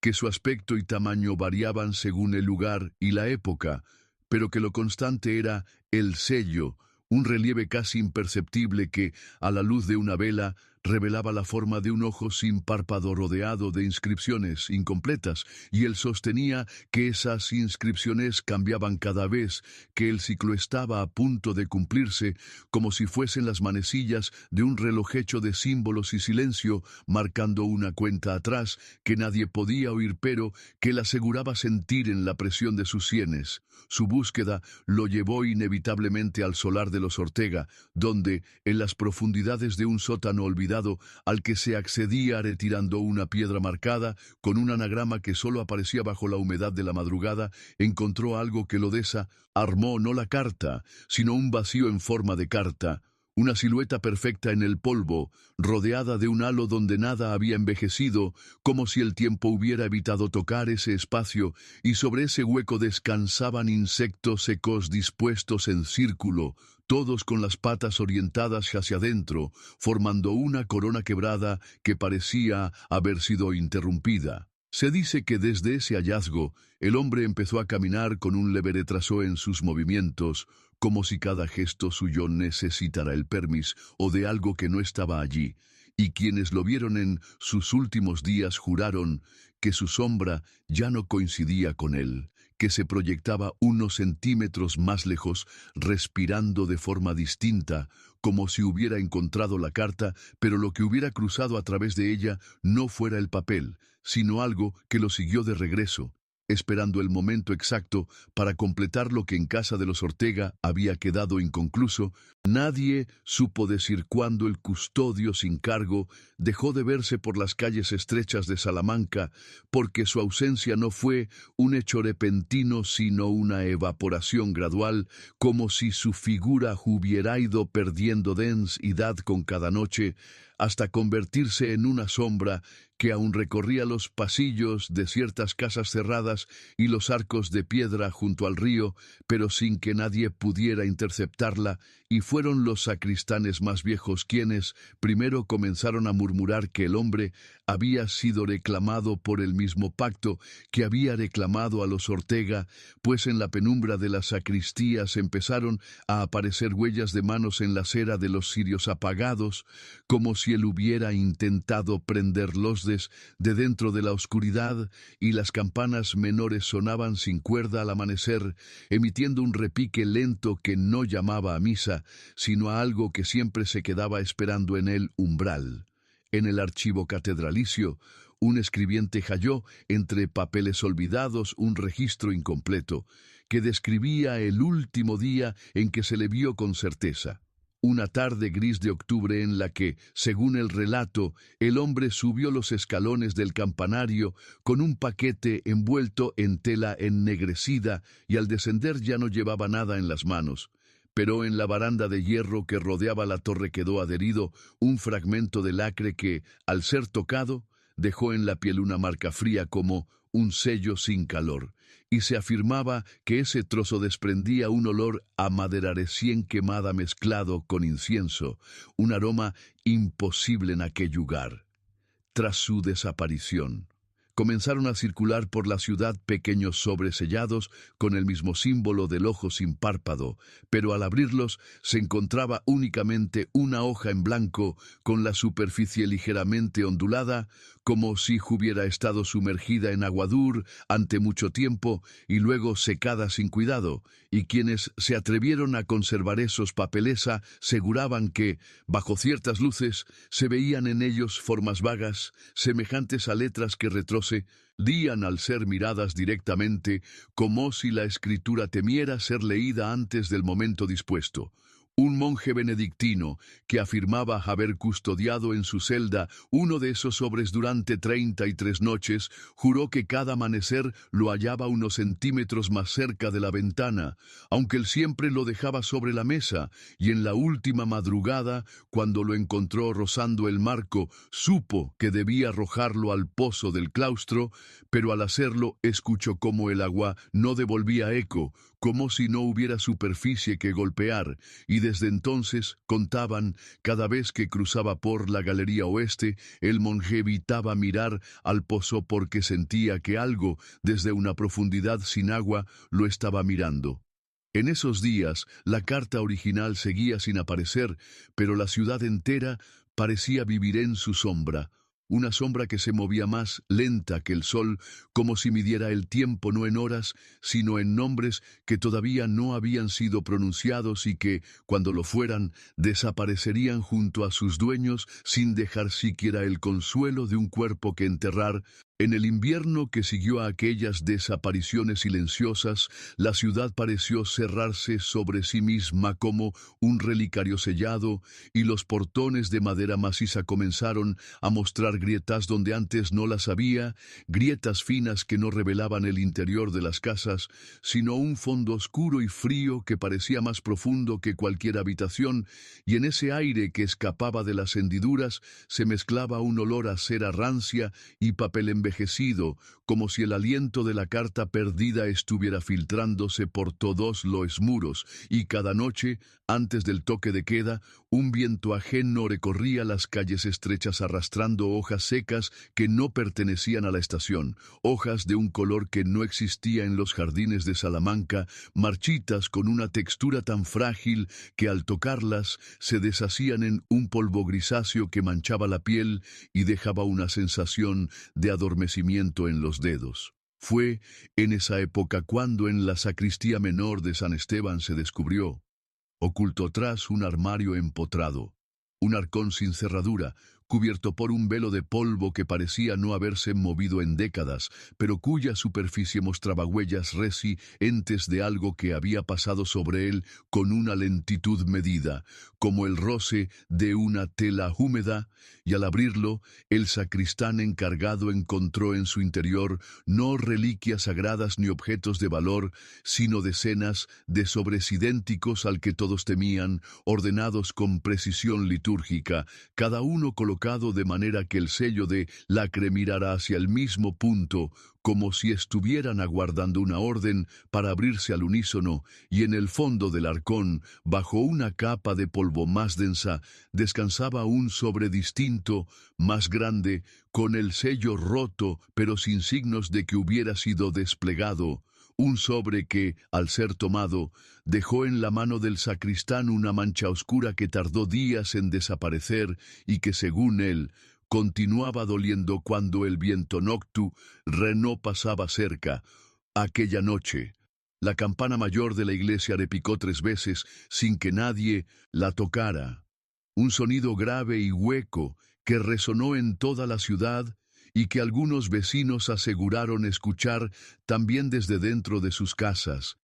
que su aspecto y tamaño variaban según el lugar y la época, pero que lo constante era el sello, un relieve casi imperceptible que, a la luz de una vela, revelaba la forma de un ojo sin párpado rodeado de inscripciones incompletas, y él sostenía que esas inscripciones cambiaban cada vez que el ciclo estaba a punto de cumplirse, como si fuesen las manecillas de un reloj hecho de símbolos y silencio, marcando una cuenta atrás que nadie podía oír pero que él aseguraba sentir en la presión de sus sienes. Su búsqueda lo llevó inevitablemente al solar de los Ortega, donde, en las profundidades de un sótano olvidado, al que se accedía retirando una piedra marcada, con un anagrama que solo aparecía bajo la humedad de la madrugada, encontró algo que lo desarmó no la carta, sino un vacío en forma de carta, una silueta perfecta en el polvo, rodeada de un halo donde nada había envejecido, como si el tiempo hubiera evitado tocar ese espacio, y sobre ese hueco descansaban insectos secos dispuestos en círculo, todos con las patas orientadas hacia adentro, formando una corona quebrada que parecía haber sido interrumpida. Se dice que desde ese hallazgo el hombre empezó a caminar con un leve retraso en sus movimientos, como si cada gesto suyo necesitara el permiso o de algo que no estaba allí, y quienes lo vieron en sus últimos días juraron que su sombra ya no coincidía con él, que se proyectaba unos centímetros más lejos, respirando de forma distinta, como si hubiera encontrado la carta, pero lo que hubiera cruzado a través de ella no fuera el papel, sino algo que lo siguió de regreso, esperando el momento exacto para completar lo que en casa de los Ortega había quedado inconcluso. Nadie supo decir cuándo el custodio sin cargo dejó de verse por las calles estrechas de Salamanca, porque su ausencia no fue un hecho repentino, sino una evaporación gradual, como si su figura hubiera ido perdiendo densidad con cada noche, hasta convertirse en una sombra que aún recorría los pasillos de ciertas casas cerradas y los arcos de piedra junto al río, pero sin que nadie pudiera interceptarla, y fueron los sacristanes más viejos quienes primero comenzaron a murmurar que el hombre había sido reclamado por el mismo pacto que había reclamado a los Ortega, pues en la penumbra de las sacristías empezaron a aparecer huellas de manos en la cera de los cirios apagados, como si él hubiera intentado prenderlos de dentro de la oscuridad, y las campanas menores sonaban sin cuerda al amanecer, emitiendo un repique lento que no llamaba a misa, sino a algo que siempre se quedaba esperando en el umbral. En el archivo catedralicio, un escribiente halló, entre papeles olvidados, un registro incompleto, que describía el último día en que se le vio con certeza. Una tarde gris de octubre en la que, según el relato, el hombre subió los escalones del campanario con un paquete envuelto en tela ennegrecida y al descender ya no llevaba nada en las manos. Pero en la baranda de hierro que rodeaba la torre quedó adherido un fragmento de lacre que, al ser tocado, dejó en la piel una marca fría como un sello sin calor, y se afirmaba que ese trozo desprendía un olor a madera recién quemada mezclado con incienso, un aroma imposible en aquel lugar. Tras su desaparición, comenzaron a circular por la ciudad pequeños sobres sellados con el mismo símbolo del ojo sin párpado, pero al abrirlos se encontraba únicamente una hoja en blanco con la superficie ligeramente ondulada, como si hubiera estado sumergida en aguadur ante mucho tiempo y luego secada sin cuidado, y quienes se atrevieron a conservar esos papeles aseguraban que, bajo ciertas luces, se veían en ellos formas vagas, semejantes a letras que retrocedían al ser miradas directamente, como si la escritura temiera ser leída antes del momento dispuesto. Un monje benedictino, que afirmaba haber custodiado en su celda uno de esos sobres durante 33 noches, juró que cada amanecer lo hallaba unos centímetros más cerca de la ventana, aunque él siempre lo dejaba sobre la mesa, y en la última madrugada, cuando lo encontró rozando el marco, supo que debía arrojarlo al pozo del claustro, pero al hacerlo escuchó cómo el agua no devolvía eco, como si no hubiera superficie que golpear, y desde entonces, contaban, cada vez que cruzaba por la galería oeste, el monje evitaba mirar al pozo porque sentía que algo, desde una profundidad sin agua, lo estaba mirando. En esos días, la carta original seguía sin aparecer, pero la ciudad entera parecía vivir en su sombra. Una sombra que se movía más lenta que el sol, como si midiera el tiempo no en horas, sino en nombres que todavía no habían sido pronunciados y que, cuando lo fueran, desaparecerían junto a sus dueños sin dejar siquiera el consuelo de un cuerpo que enterrar. En el invierno que siguió a aquellas desapariciones silenciosas, la ciudad pareció cerrarse sobre sí misma como un relicario sellado, y los portones de madera maciza comenzaron a mostrar grietas donde antes no las había, grietas finas que no revelaban el interior de las casas, sino un fondo oscuro y frío que parecía más profundo que cualquier habitación, y en ese aire que escapaba de las hendiduras se mezclaba un olor a cera rancia y papel envejecido envejecido, como si el aliento de la carta perdida estuviera filtrándose por todos los muros, y cada noche, antes del toque de queda, un viento ajeno recorría las calles estrechas arrastrando hojas secas que no pertenecían a la estación, hojas de un color que no existía en los jardines de Salamanca, marchitas con una textura tan frágil que al tocarlas se deshacían en un polvo grisáceo que manchaba la piel y dejaba una sensación de adormecimiento en los dedos. Fue en esa época cuando en la sacristía menor de San Esteban se descubrió, oculto tras un armario empotrado, un arcón sin cerradura, cubierto por un velo de polvo que parecía no haberse movido en décadas, pero cuya superficie mostraba huellas recientes de algo que había pasado sobre él con una lentitud medida, como el roce de una tela húmeda, y al abrirlo, el sacristán encargado encontró en su interior no reliquias sagradas ni objetos de valor, sino decenas de sobres idénticos al que todos temían, ordenados con precisión litúrgica, cada uno colocado de manera que el sello de lacre mirara hacia el mismo punto, como si estuvieran aguardando una orden para abrirse al unísono, y en el fondo del arcón, bajo una capa de polvo más densa, descansaba un sobre distinto, más grande, con el sello roto, pero sin signos de que hubiera sido desplegado. Un sobre que, al ser tomado, dejó en la mano del sacristán una mancha oscura que tardó días en desaparecer y que, según él, continuaba doliendo cuando el viento nocturno pasaba cerca. Aquella noche, la campana mayor de la iglesia repicó 3 veces sin que nadie la tocara. Un sonido grave y hueco que resonó en toda la ciudad y que algunos vecinos aseguraron escuchar también desde dentro de sus casas,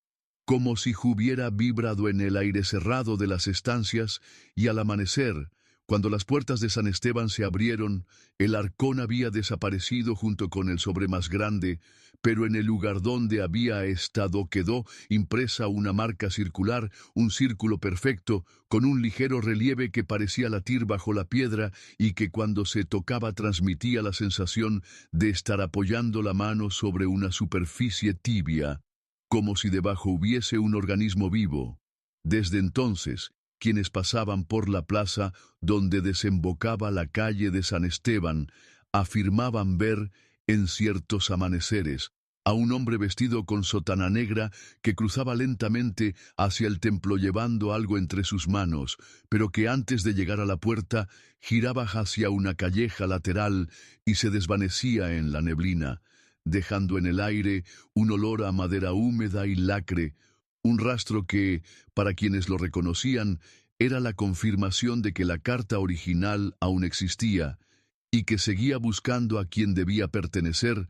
como si hubiera vibrado en el aire cerrado de las estancias, y al amanecer, cuando las puertas de San Esteban se abrieron, el arcón había desaparecido junto con el sobre más grande, pero en el lugar donde había estado quedó impresa una marca circular, un círculo perfecto, con un ligero relieve que parecía latir bajo la piedra y que cuando se tocaba transmitía la sensación de estar apoyando la mano sobre una superficie tibia, como si debajo hubiese un organismo vivo. Desde entonces, quienes pasaban por la plaza donde desembocaba la calle de San Esteban afirmaban ver, en ciertos amaneceres, a un hombre vestido con sotana negra que cruzaba lentamente hacia el templo llevando algo entre sus manos, pero que antes de llegar a la puerta giraba hacia una calleja lateral y se desvanecía en la neblina, dejando en el aire un olor a madera húmeda y lacre, un rastro que, para quienes lo reconocían, era la confirmación de que la carta original aún existía y que seguía buscando a quien debía pertenecer,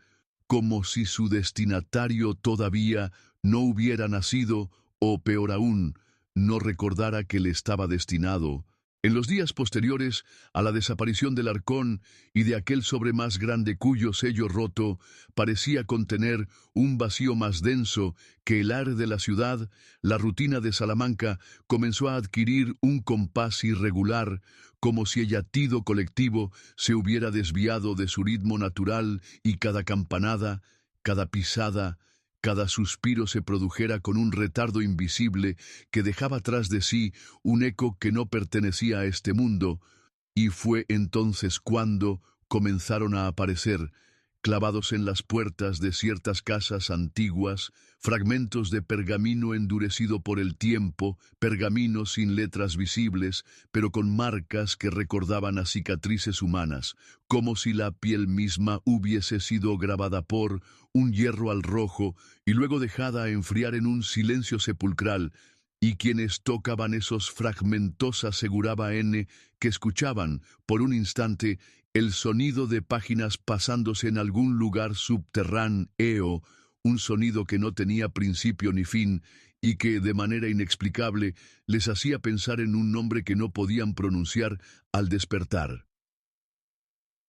como si su destinatario todavía no hubiera nacido o, peor aún, no recordara que le estaba destinado. En los días posteriores a la desaparición del arcón y de aquel sobre más grande cuyo sello roto parecía contener un vacío más denso que el aire de la ciudad, la rutina de Salamanca comenzó a adquirir un compás irregular, como si el latido colectivo se hubiera desviado de su ritmo natural y cada campanada, cada pisada, cada suspiro se produjera con un retardo invisible que dejaba tras de sí un eco que no pertenecía a este mundo, y fue entonces cuando comenzaron a aparecer, clavados en las puertas de ciertas casas antiguas, fragmentos de pergamino endurecido por el tiempo, pergamino sin letras visibles, pero con marcas que recordaban a cicatrices humanas, como si la piel misma hubiese sido grabada por un hierro al rojo y luego dejada a enfriar en un silencio sepulcral, y quienes tocaban esos fragmentos aseguraba N que escuchaban, por un instante, el sonido de páginas pasándose en algún lugar subterráneo, un sonido que no tenía principio ni fin y que, de manera inexplicable, les hacía pensar en un nombre que no podían pronunciar al despertar.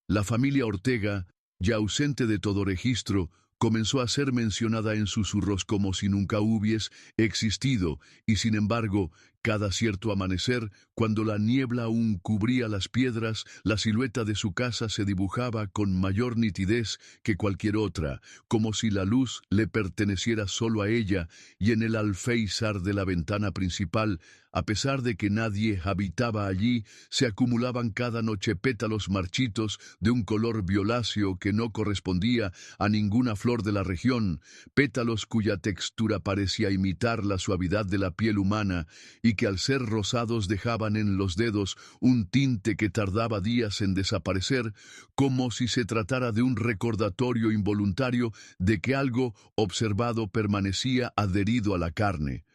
La familia Ortega, ya ausente de todo registro, comenzó a ser mencionada en susurros como si nunca hubiese existido, y sin embargo, Cada cierto amanecer, cuando la niebla aún cubría las piedras, la silueta de su casa se dibujaba con mayor nitidez que cualquier otra, como si la luz le perteneciera solo a ella, y en el alféizar de la ventana principal, a pesar de que nadie habitaba allí, se acumulaban cada noche pétalos marchitos de un color violáceo que no correspondía a ninguna flor de la región, pétalos cuya textura parecía imitar la suavidad de la piel humana y que al ser rosados dejaban en los dedos un tinte que tardaba días en desaparecer, como si se tratara de un recordatorio involuntario de que algo observado permanecía adherido a la carne.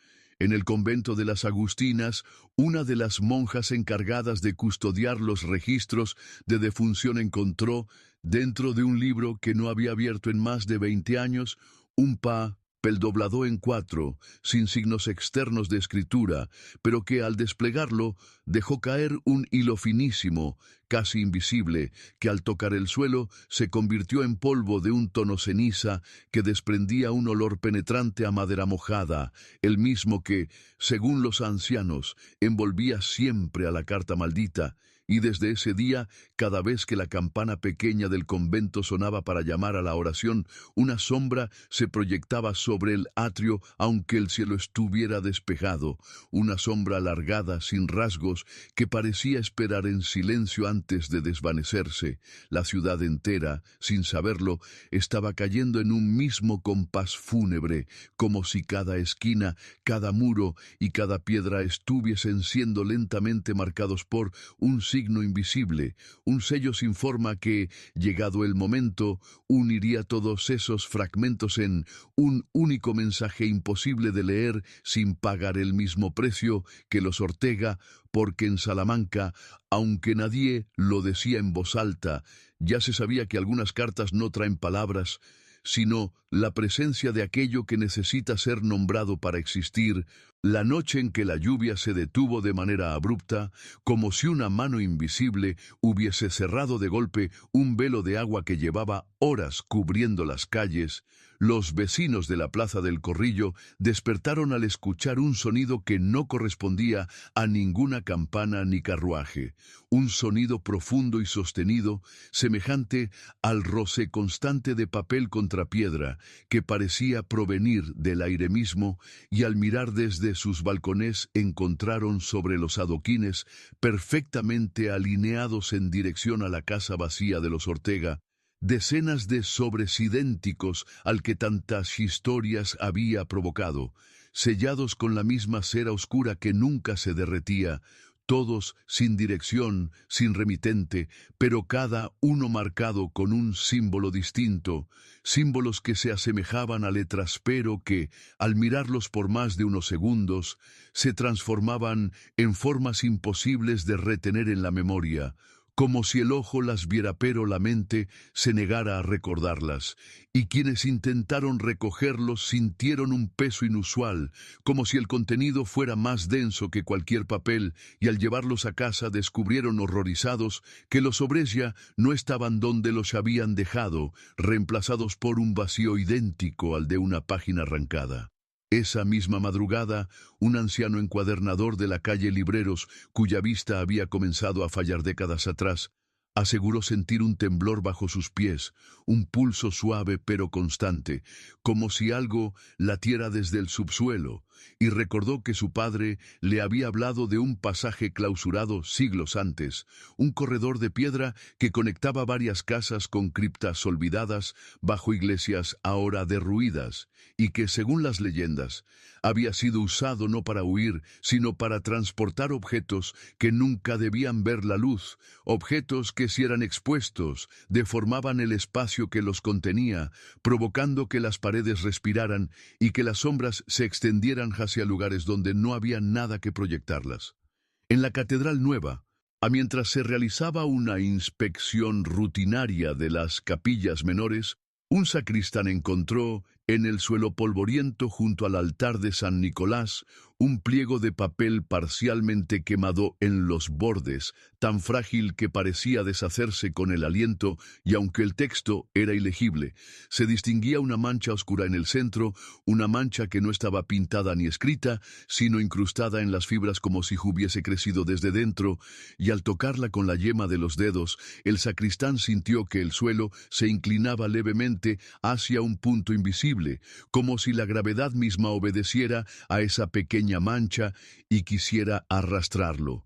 En el convento de las Agustinas, una de las monjas encargadas de custodiar los registros de defunción encontró, dentro de un libro que no había abierto en más de 20 años, un papel doblado en 4, sin signos externos de escritura, pero que al desplegarlo dejó caer un hilo finísimo, casi invisible, que al tocar el suelo se convirtió en polvo de un tono ceniza que desprendía un olor penetrante a madera mojada, el mismo que, según los ancianos, envolvía siempre a la carta maldita. Y desde ese día, cada vez que la campana pequeña del convento sonaba para llamar a la oración, una sombra se proyectaba sobre el atrio aunque el cielo estuviera despejado, una sombra alargada, sin rasgos, que parecía esperar en silencio antes de desvanecerse. La ciudad entera, sin saberlo, estaba cayendo en un mismo compás fúnebre, como si cada esquina, cada muro y cada piedra estuviesen siendo lentamente marcados por un signo invisible, un sello sin forma que, llegado el momento, uniría todos esos fragmentos en un único mensaje imposible de leer sin pagar el mismo precio que los Ortega, porque en Salamanca, aunque nadie lo decía en voz alta, ya se sabía que algunas cartas no traen palabras, sino la presencia de aquello que necesita ser nombrado para existir. La noche en que la lluvia se detuvo de manera abrupta, como si una mano invisible hubiese cerrado de golpe un velo de agua que llevaba horas cubriendo las calles, los vecinos de la Plaza del Corrillo despertaron al escuchar un sonido que no correspondía a ninguna campana ni carruaje, un sonido profundo y sostenido, semejante al roce constante de papel contra piedra, que parecía provenir del aire mismo, y al mirar desde sus balcones encontraron sobre los adoquines, perfectamente alineados en dirección a la casa vacía de los Ortega, decenas de sobres idénticos al que tantas historias había provocado, sellados con la misma cera oscura que nunca se derretía, todos sin dirección, sin remitente, pero cada uno marcado con un símbolo distinto, símbolos que se asemejaban a letras pero que, al mirarlos por más de unos segundos, se transformaban en formas imposibles de retener en la memoria, como si el ojo las viera pero la mente se negara a recordarlas, y quienes intentaron recogerlos sintieron un peso inusual, como si el contenido fuera más denso que cualquier papel, y al llevarlos a casa descubrieron horrorizados que los sobres ya no estaban donde los habían dejado, reemplazados por un vacío idéntico al de una página arrancada. Esa misma madrugada, un anciano encuadernador de la calle Libreros, cuya vista había comenzado a fallar décadas atrás, aseguró sentir un temblor bajo sus pies, un pulso suave pero constante, como si algo latiera desde el subsuelo, y recordó que su padre le había hablado de un pasaje clausurado siglos antes, un corredor de piedra que conectaba varias casas con criptas olvidadas bajo iglesias ahora derruidas, y que, según las leyendas, había sido usado no para huir, sino para transportar objetos que nunca debían ver la luz, objetos que si eran expuestos, deformaban el espacio que los contenía, provocando que las paredes respiraran y que las sombras se extendieran hacia lugares donde no había nada que proyectarlas. En la Catedral Nueva, mientras se realizaba una inspección rutinaria de las capillas menores, un sacristán encontró, en el suelo polvoriento junto al altar de San Nicolás, un pliego de papel parcialmente quemado en los bordes, tan frágil que parecía deshacerse con el aliento, y aunque el texto era ilegible, se distinguía una mancha oscura en el centro, una mancha que no estaba pintada ni escrita, sino incrustada en las fibras como si hubiese crecido desde dentro, y al tocarla con la yema de los dedos, el sacristán sintió que el suelo se inclinaba levemente hacia un punto invisible, como si la gravedad misma obedeciera a esa pequeña mancha y quisiera arrastrarlo.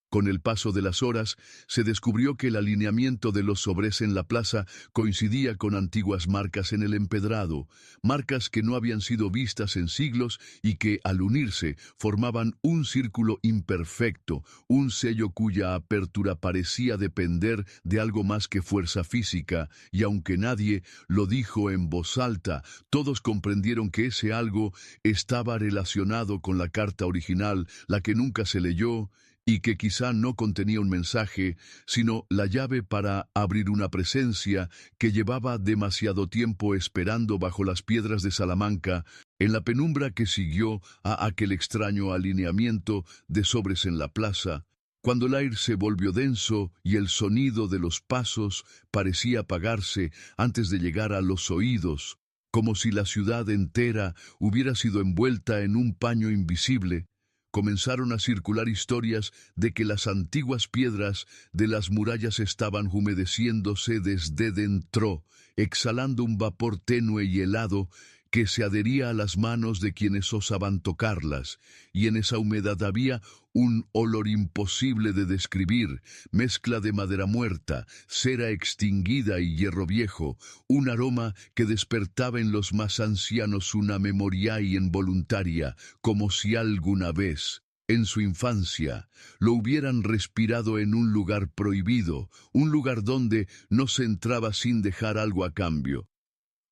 Con el paso de las horas, se descubrió que el alineamiento de los sobres en la plaza coincidía con antiguas marcas en el empedrado, marcas que no habían sido vistas en siglos y que, al unirse, formaban un círculo imperfecto, un sello cuya apertura parecía depender de algo más que fuerza física, y aunque nadie lo dijo en voz alta, todos comprendieron que ese algo estaba relacionado con la carta original, la que nunca se leyó, y que quizá no contenía un mensaje, sino la llave para abrir una presencia que llevaba demasiado tiempo esperando bajo las piedras de Salamanca, en la penumbra que siguió a aquel extraño alineamiento de sobres en la plaza, cuando el aire se volvió denso y el sonido de los pasos parecía apagarse antes de llegar a los oídos, como si la ciudad entera hubiera sido envuelta en un paño invisible. Comenzaron a circular historias de que las antiguas piedras de las murallas estaban humedeciéndose desde dentro, exhalando un vapor tenue y helado que se adhería a las manos de quienes osaban tocarlas, y en esa humedad había un olor imposible de describir, mezcla de madera muerta, cera extinguida y hierro viejo, un aroma que despertaba en los más ancianos una memoria involuntaria, como si alguna vez, en su infancia, lo hubieran respirado en un lugar prohibido, un lugar donde no se entraba sin dejar algo a cambio.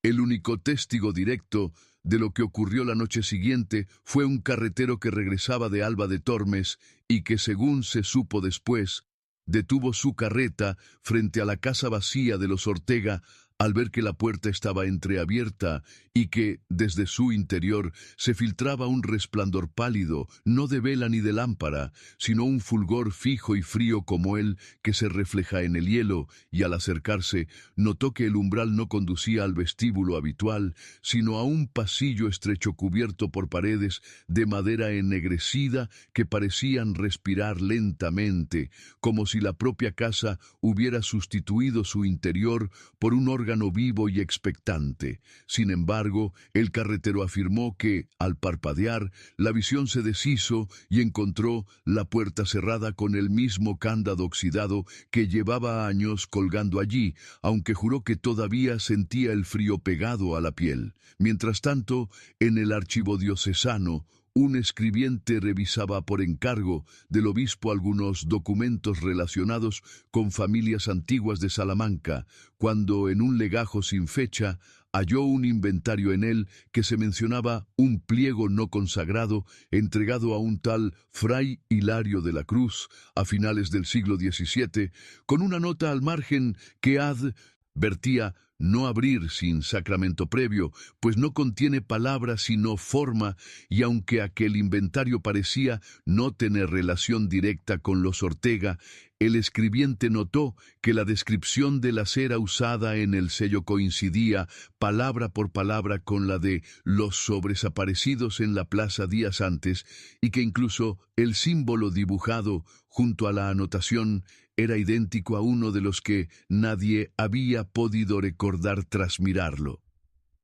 El único testigo directo de lo que ocurrió la noche siguiente fue un carretero que regresaba de Alba de Tormes y que, según se supo después, detuvo su carreta frente a la casa vacía de los Ortega al ver que la puerta estaba entreabierta y que, desde su interior, se filtraba un resplandor pálido, no de vela ni de lámpara, sino un fulgor fijo y frío como el que se refleja en el hielo, y al acercarse, notó que el umbral no conducía al vestíbulo habitual, sino a un pasillo estrecho cubierto por paredes de madera ennegrecida que parecían respirar lentamente, como si la propia casa hubiera sustituido su interior por un órgano vivo y expectante. Sin embargo, el carretero afirmó que, al parpadear, la visión se deshizo y encontró la puerta cerrada con el mismo cándado oxidado que llevaba años colgando allí, aunque juró que todavía sentía el frío pegado a la piel. Mientras tanto, en el archivo diocesano, un escribiente revisaba por encargo del obispo algunos documentos relacionados con familias antiguas de Salamanca, cuando en un legajo sin fecha halló un inventario en él que se mencionaba un pliego no consagrado entregado a un tal Fray Hilario de la Cruz a finales del siglo XVII, con una nota al margen que advertía no abrir sin sacramento previo, pues no contiene palabra sino forma, y aunque aquel inventario parecía no tener relación directa con los Ortega, el escribiente notó que la descripción de la cera usada en el sello coincidía palabra por palabra con la de los sobres aparecidos en la plaza días antes, y que incluso el símbolo dibujado junto a la anotación era idéntico a uno de los que nadie había podido recordar tras mirarlo.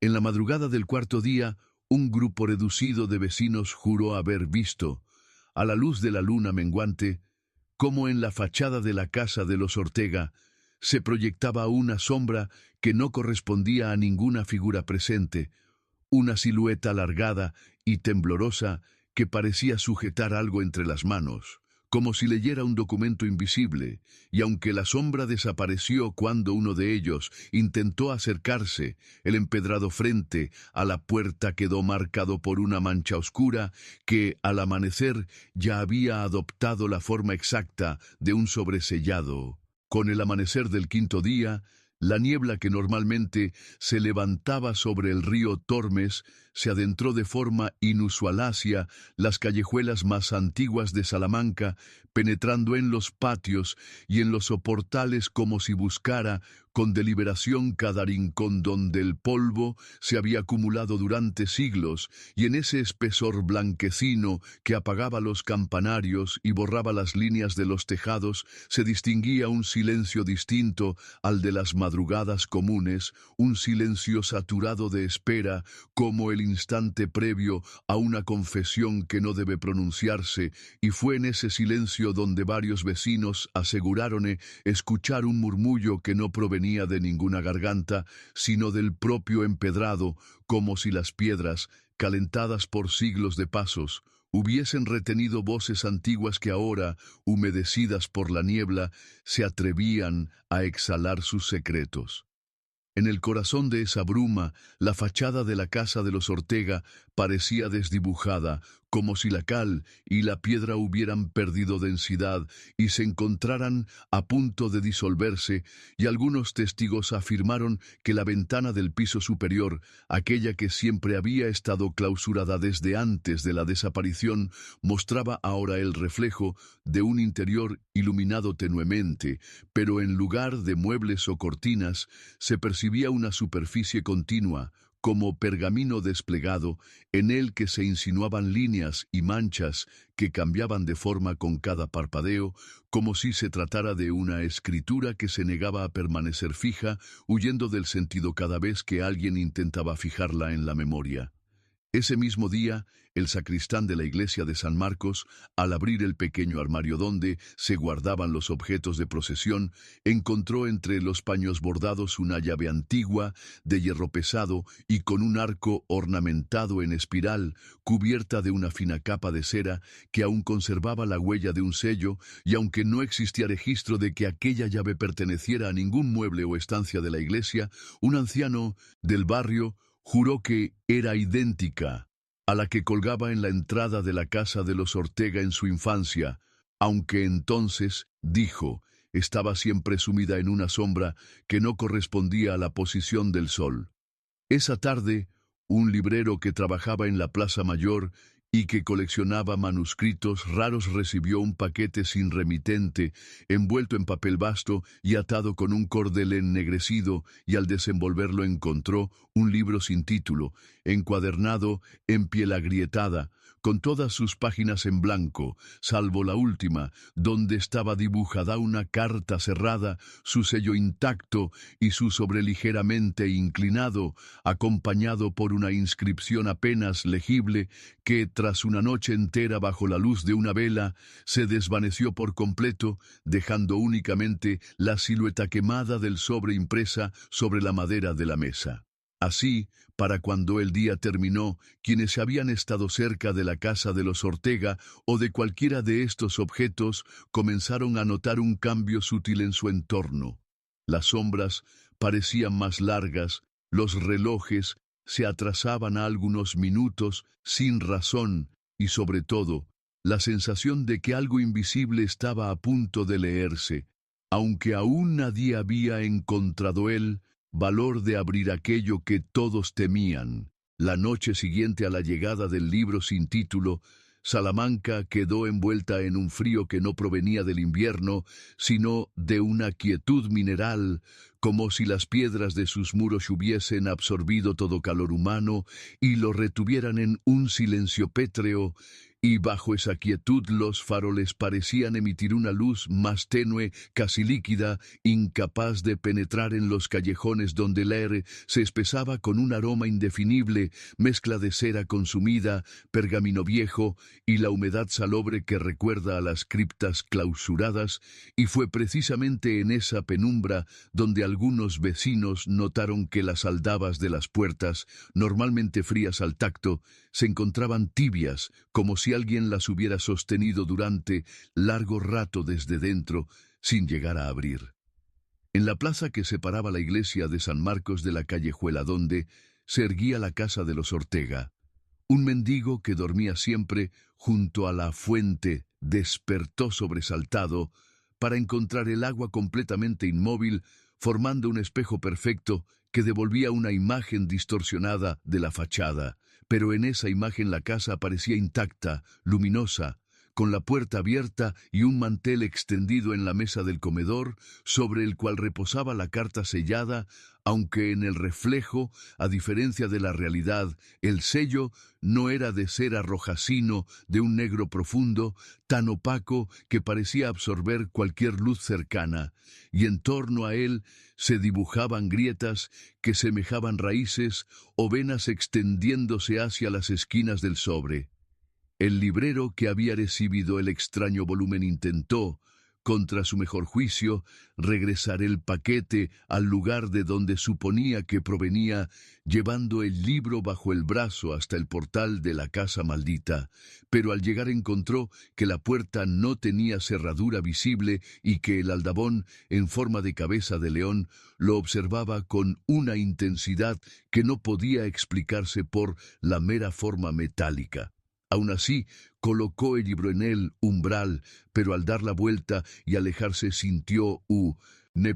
En la madrugada del cuarto día, un grupo reducido de vecinos juró haber visto, a la luz de la luna menguante, cómo en la fachada de la casa de los Ortega se proyectaba una sombra que no correspondía a ninguna figura presente, una silueta alargada y temblorosa que parecía sujetar algo entre las manos, como si leyera un documento invisible, y aunque la sombra desapareció cuando uno de ellos intentó acercarse, el empedrado frente a la puerta quedó marcado por una mancha oscura que, al amanecer, ya había adoptado la forma exacta de un sobresellado. Con el amanecer del quinto día, la niebla que normalmente se levantaba sobre el río Tormes se adentró de forma inusual hacia las callejuelas más antiguas de Salamanca, penetrando en los patios y en los soportales como si buscara con deliberación cada rincón donde el polvo se había acumulado durante siglos, y en ese espesor blanquecino que apagaba los campanarios y borraba las líneas de los tejados, se distinguía un silencio distinto al de las madrugadas comunes, un silencio saturado de espera, como el instante previo a una confesión que no debe pronunciarse, y fue en ese silencio donde varios vecinos aseguraron escuchar un murmullo que no provenía de ninguna garganta, sino del propio empedrado, como si las piedras, calentadas por siglos de pasos, hubiesen retenido voces antiguas que ahora, humedecidas por la niebla, se atrevían a exhalar sus secretos. En el corazón de esa bruma, la fachada de la casa de los Ortega parecía desdibujada, como si la cal y la piedra hubieran perdido densidad y se encontraran a punto de disolverse, y algunos testigos afirmaron que la ventana del piso superior, aquella que siempre había estado clausurada desde antes de la desaparición, mostraba ahora el reflejo de un interior iluminado tenuemente, pero en lugar de muebles o cortinas, se percibía una superficie continua, como pergamino desplegado, en el que se insinuaban líneas y manchas que cambiaban de forma con cada parpadeo, como si se tratara de una escritura que se negaba a permanecer fija, huyendo del sentido cada vez que alguien intentaba fijarla en la memoria. Ese mismo día, el sacristán de la iglesia de San Marcos, al abrir el pequeño armario donde se guardaban los objetos de procesión, encontró entre los paños bordados una llave antigua, de hierro pesado y con un arco ornamentado en espiral, cubierta de una fina capa de cera que aún conservaba la huella de un sello, y aunque no existía registro de que aquella llave perteneciera a ningún mueble o estancia de la iglesia, un anciano del barrio juró que era idéntica a la que colgaba en la entrada de la casa de los Ortega en su infancia, aunque entonces, dijo, estaba siempre sumida en una sombra que no correspondía a la posición del sol. Esa tarde, un librero que trabajaba en la Plaza Mayor y que coleccionaba manuscritos raros recibió un paquete sin remitente, envuelto en papel basto y atado con un cordel ennegrecido, y al desenvolverlo encontró un libro sin título, encuadernado en piel agrietada, con todas sus páginas en blanco, salvo la última, donde estaba dibujada una carta cerrada, su sello intacto y su sobre ligeramente inclinado, acompañado por una inscripción apenas legible que, tras una noche entera bajo la luz de una vela, se desvaneció por completo, dejando únicamente la silueta quemada del sobre impresa sobre la madera de la mesa. Así, para cuando el día terminó, quienes habían estado cerca de la casa de los Ortega o de cualquiera de estos objetos comenzaron a notar un cambio sutil en su entorno. Las sombras parecían más largas, los relojes se atrasaban a algunos minutos sin razón y, sobre todo, la sensación de que algo invisible estaba a punto de leerse, aunque aún nadie había encontrado el valor de abrir aquello que todos temían. La noche siguiente a la llegada del libro sin título, Salamanca quedó envuelta en un frío que no provenía del invierno, sino de una quietud mineral, como si las piedras de sus muros hubiesen absorbido todo calor humano y lo retuvieran en un silencio pétreo, y bajo esa quietud los faroles parecían emitir una luz más tenue, casi líquida, incapaz de penetrar en los callejones donde el aire se espesaba con un aroma indefinible, mezcla de cera consumida, pergamino viejo y la humedad salobre que recuerda a las criptas clausuradas, y fue precisamente en esa penumbra donde algunos vecinos notaron que las aldabas de las puertas, normalmente frías al tacto, se encontraban tibias, como si alguien las hubiera sostenido durante largo rato desde dentro, sin llegar a abrir. En la plaza que separaba la iglesia de San Marcos de la callejuela donde se erguía la casa de los Ortega, un mendigo que dormía siempre junto a la fuente despertó sobresaltado para encontrar el agua completamente inmóvil, formando un espejo perfecto que devolvía una imagen distorsionada de la fachada, pero en esa imagen la casa parecía intacta, luminosa, con la puerta abierta y un mantel extendido en la mesa del comedor, sobre el cual reposaba la carta sellada, aunque en el reflejo, a diferencia de la realidad, el sello no era de cera rojacino de un negro profundo, tan opaco que parecía absorber cualquier luz cercana, y en torno a él se dibujaban grietas que semejaban raíces o venas extendiéndose hacia las esquinas del sobre. El librero que había recibido el extraño volumen intentó, contra su mejor juicio, regresar el paquete al lugar de donde suponía que provenía, llevando el libro bajo el brazo hasta el portal de la casa maldita, pero al llegar encontró que la puerta no tenía cerradura visible y que el aldabón, en forma de cabeza de león, lo observaba con una intensidad que no podía explicarse por la mera forma metálica. Aún así, colocó el libro en el umbral, pero al dar la vuelta y alejarse sintió un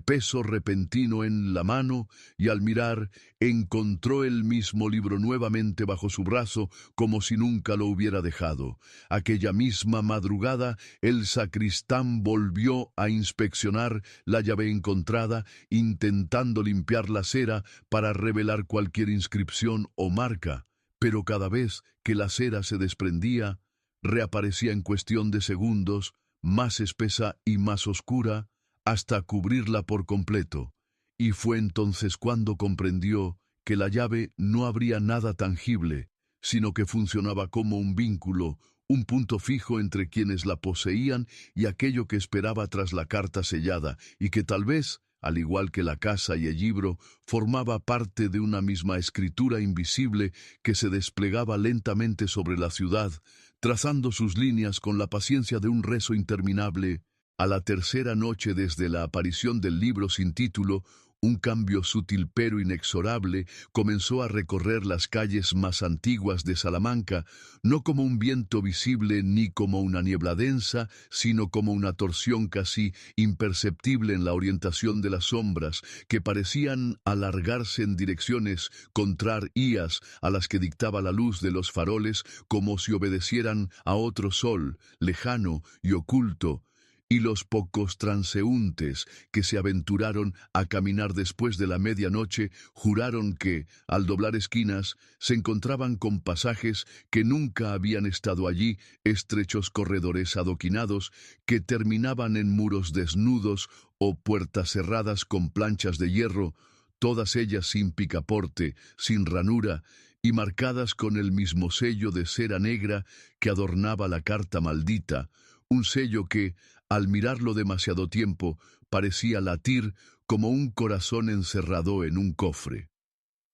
peso repentino en la mano, y al mirar encontró el mismo libro nuevamente bajo su brazo, como si nunca lo hubiera dejado. Aquella misma madrugada, el sacristán volvió a inspeccionar la llave encontrada, intentando limpiar la cera para revelar cualquier inscripción o marca. Pero cada vez que la cera se desprendía, reaparecía en cuestión de segundos, más espesa y más oscura, hasta cubrirla por completo. Y fue entonces cuando comprendió que la llave no habría nada tangible, sino que funcionaba como un vínculo, un punto fijo entre quienes la poseían y aquello que esperaba tras la carta sellada, y que tal vez, al igual que la casa y el libro, formaba parte de una misma escritura invisible que se desplegaba lentamente sobre la ciudad, trazando sus líneas con la paciencia de un rezo interminable. A la tercera noche desde la aparición del libro sin título, un cambio sutil pero inexorable comenzó a recorrer las calles más antiguas de Salamanca, no como un viento visible ni como una niebla densa, sino como una torsión casi imperceptible en la orientación de las sombras, que parecían alargarse en direcciones contrarias a las que dictaba la luz de los faroles, como si obedecieran a otro sol, lejano y oculto. Y los pocos transeúntes que se aventuraron a caminar después de la medianoche juraron que, al doblar esquinas, se encontraban con pasajes que nunca habían estado allí, estrechos corredores adoquinados que terminaban en muros desnudos o puertas cerradas con planchas de hierro, todas ellas sin picaporte, sin ranura, y marcadas con el mismo sello de cera negra que adornaba la carta maldita, un sello que, al mirarlo demasiado tiempo, parecía latir como un corazón encerrado en un cofre.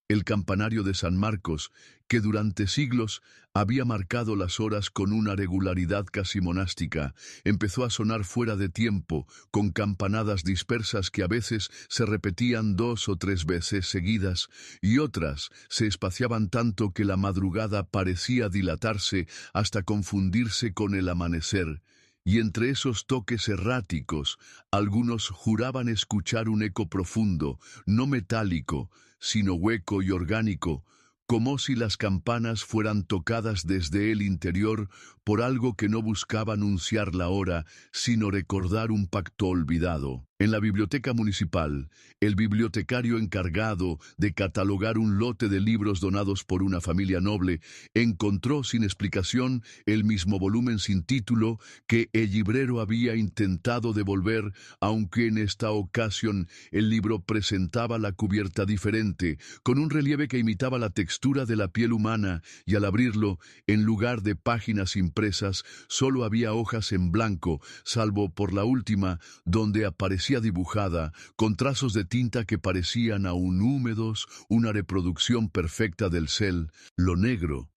El campanario de San Marcos, que durante siglos había marcado las horas con una regularidad casi monástica, empezó a sonar fuera de tiempo, con campanadas dispersas que a veces se repetían 2 o 3 veces seguidas, y otras se espaciaban tanto que la madrugada parecía dilatarse hasta confundirse con el amanecer. Y entre esos toques erráticos, algunos juraban escuchar un eco profundo, no metálico, sino hueco y orgánico, como si las campanas fueran tocadas desde el interior por algo que no buscaba anunciar la hora, sino recordar un pacto olvidado. En la biblioteca municipal, el bibliotecario encargado de catalogar un lote de libros donados por una familia noble encontró sin explicación el mismo volumen sin título que el librero había intentado devolver, aunque en esta ocasión el libro presentaba la cubierta diferente, con un relieve que imitaba la textura de la piel humana, y al abrirlo, en lugar de páginas impresas, solo había hojas en blanco, salvo por la última, donde aparecía dibujada, con trazos de tinta que parecían aún húmedos, una reproducción perfecta del cel, lo negro,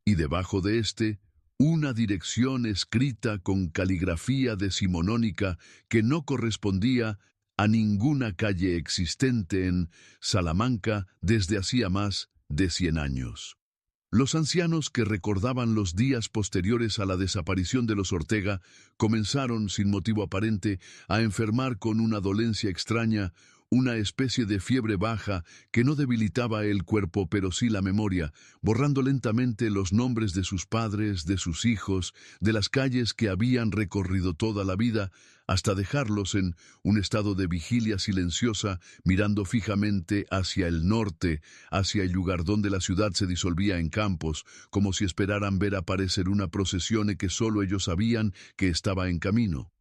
y debajo de éste, una dirección escrita con caligrafía decimonónica que no correspondía a ninguna calle existente en Salamanca desde hacía más de 100 años. Los ancianos que recordaban los días posteriores a la desaparición de los Ortega comenzaron, sin motivo aparente, a enfermar con una dolencia extraña, una especie de fiebre baja que no debilitaba el cuerpo pero sí la memoria, borrando lentamente los nombres de sus padres, de sus hijos, de las calles que habían recorrido toda la vida, hasta dejarlos en un estado de vigilia silenciosa, mirando fijamente hacia el norte, hacia el lugar donde la ciudad se disolvía en campos, como si esperaran ver aparecer una procesión que solo ellos sabían que estaba en camino.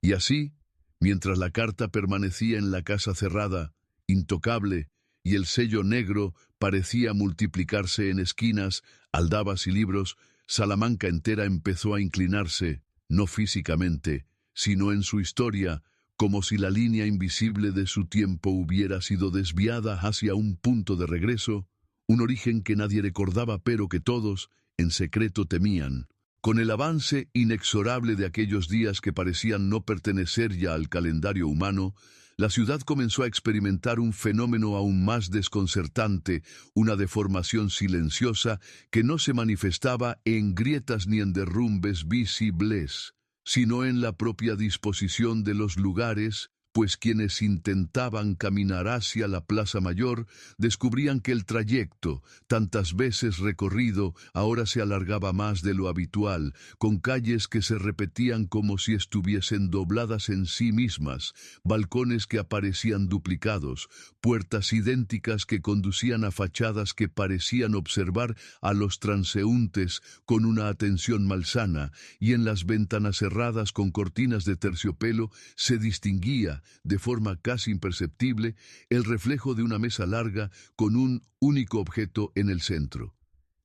Y así, mientras la carta permanecía en la casa cerrada, intocable, y el sello negro parecía multiplicarse en esquinas, aldabas y libros, Salamanca entera empezó a inclinarse, no físicamente, sino en su historia, como si la línea invisible de su tiempo hubiera sido desviada hacia un punto de regreso, un origen que nadie recordaba pero que todos, en secreto, temían. Con el avance inexorable de aquellos días que parecían no pertenecer ya al calendario humano, la ciudad comenzó a experimentar un fenómeno aún más desconcertante, una deformación silenciosa que no se manifestaba en grietas ni en derrumbes visibles, sino en la propia disposición de los lugares, pues quienes intentaban caminar hacia la Plaza Mayor descubrían que el trayecto, tantas veces recorrido, ahora se alargaba más de lo habitual, con calles que se repetían como si estuviesen dobladas en sí mismas, balcones que aparecían duplicados, puertas idénticas que conducían a fachadas que parecían observar a los transeúntes con una atención malsana, y en las ventanas cerradas con cortinas de terciopelo se distinguía, de forma casi imperceptible, el reflejo de una mesa larga con un único objeto en el centro.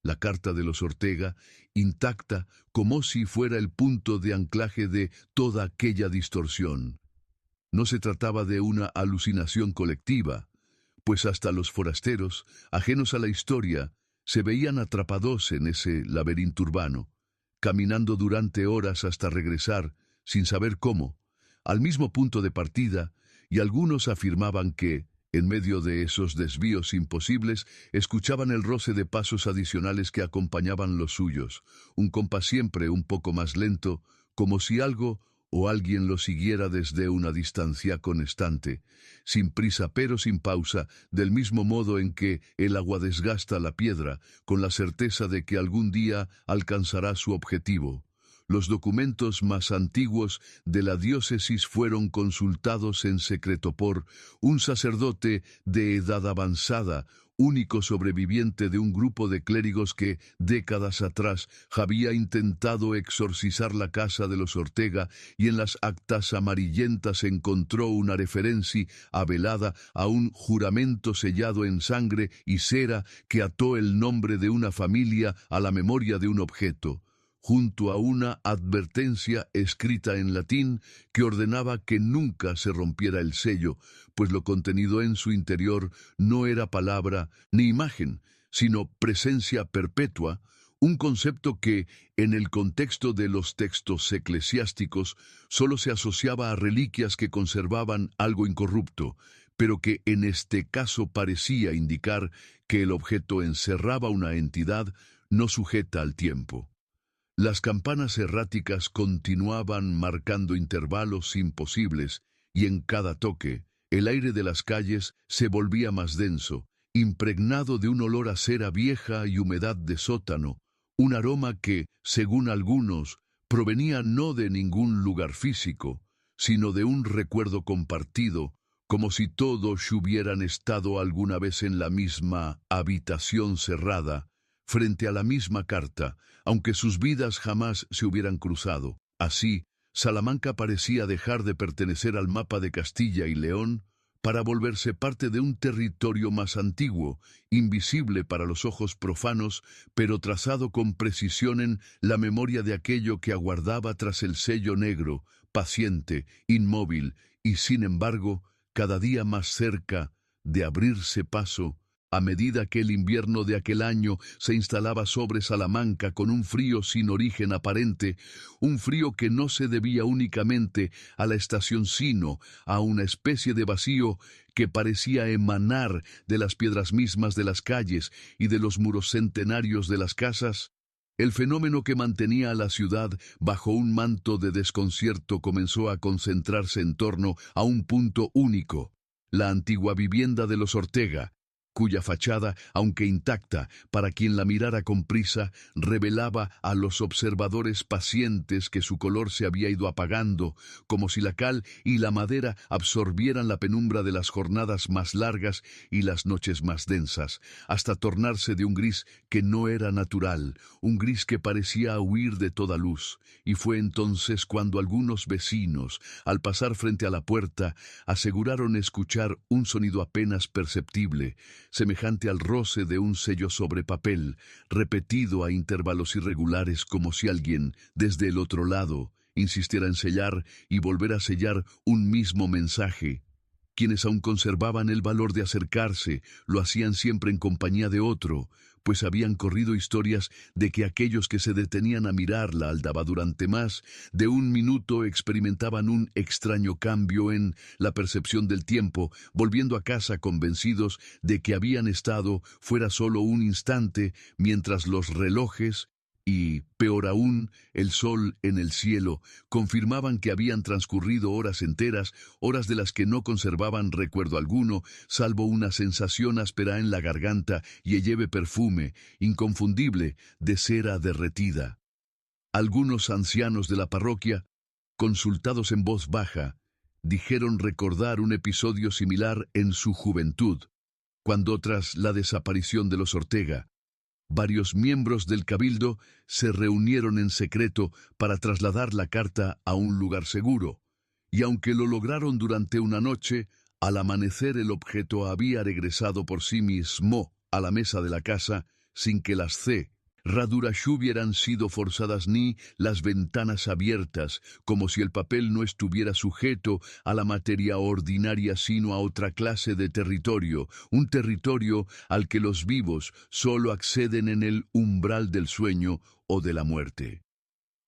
La carta de los Ortega, intacta como si fuera el punto de anclaje de toda aquella distorsión. No se trataba de una alucinación colectiva, pues hasta los forasteros, ajenos a la historia, se veían atrapados en ese laberinto urbano, caminando durante horas hasta regresar, sin saber cómo, al mismo punto de partida, y algunos afirmaban que, en medio de esos desvíos imposibles, escuchaban el roce de pasos adicionales que acompañaban los suyos, un compás siempre un poco más lento, como si algo o alguien lo siguiera desde una distancia constante, sin prisa pero sin pausa, del mismo modo en que el agua desgasta la piedra, con la certeza de que algún día alcanzará su objetivo. Los documentos más antiguos de la diócesis fueron consultados en secreto por un sacerdote de edad avanzada, único sobreviviente de un grupo de clérigos que, décadas atrás, había intentado exorcizar la casa de los Ortega, y en las actas amarillentas encontró una referencia velada a un juramento sellado en sangre y cera que ató el nombre de una familia a la memoria de un objeto, junto a una advertencia escrita en latín que ordenaba que nunca se rompiera el sello, pues lo contenido en su interior no era palabra ni imagen, sino presencia perpetua, un concepto que, en el contexto de los textos eclesiásticos, solo se asociaba a reliquias que conservaban algo incorrupto, pero que en este caso parecía indicar que el objeto encerraba una entidad no sujeta al tiempo. Las campanas erráticas continuaban marcando intervalos imposibles, y en cada toque, el aire de las calles se volvía más denso, impregnado de un olor a cera vieja y humedad de sótano, un aroma que, según algunos, provenía no de ningún lugar físico, sino de un recuerdo compartido, como si todos hubieran estado alguna vez en la misma habitación cerrada, frente a la misma carta, aunque sus vidas jamás se hubieran cruzado. Así, Salamanca parecía dejar de pertenecer al mapa de Castilla y León para volverse parte de un territorio más antiguo, invisible para los ojos profanos, pero trazado con precisión en la memoria de aquello que aguardaba tras el sello negro, paciente, inmóvil y, sin embargo, cada día más cerca de abrirse paso, a medida que el invierno de aquel año se instalaba sobre Salamanca con un frío sin origen aparente, un frío que no se debía únicamente a la estación sino a una especie de vacío que parecía emanar de las piedras mismas de las calles y de los muros centenarios de las casas. El fenómeno que mantenía a la ciudad bajo un manto de desconcierto comenzó a concentrarse en torno a un punto único: la antigua vivienda de los Ortega, cuya fachada, aunque intacta, para quien la mirara con prisa, revelaba a los observadores pacientes que su color se había ido apagando, como si la cal y la madera absorbieran la penumbra de las jornadas más largas y las noches más densas, hasta tornarse de un gris que no era natural, un gris que parecía huir de toda luz. Y fue entonces cuando algunos vecinos, al pasar frente a la puerta, aseguraron escuchar un sonido apenas perceptible, semejante al roce de un sello sobre papel, repetido a intervalos irregulares, como si alguien, desde el otro lado, insistiera en sellar y volver a sellar un mismo mensaje. Quienes aún conservaban el valor de acercarse, lo hacían siempre en compañía de otro, pues habían corrido historias de que aquellos que se detenían a mirar la aldaba durante más de un minuto experimentaban un extraño cambio en la percepción del tiempo, volviendo a casa convencidos de que habían estado fuera solo un instante, mientras los relojes y, peor aún, el sol en el cielo, confirmaban que habían transcurrido horas enteras, horas de las que no conservaban recuerdo alguno, salvo una sensación áspera en la garganta y el leve perfume, inconfundible, de cera derretida. Algunos ancianos de la parroquia, consultados en voz baja, dijeron recordar un episodio similar en su juventud, cuando tras la desaparición de los Ortega, varios miembros del cabildo se reunieron en secreto para trasladar la carta a un lugar seguro, y aunque lo lograron durante una noche, al amanecer el objeto había regresado por sí mismo a la mesa de la casa sin que las cerraduras hubieran sido forzadas ni las ventanas abiertas, como si el papel no estuviera sujeto a la materia ordinaria sino a otra clase de territorio, un territorio al que los vivos solo acceden en el umbral del sueño o de la muerte.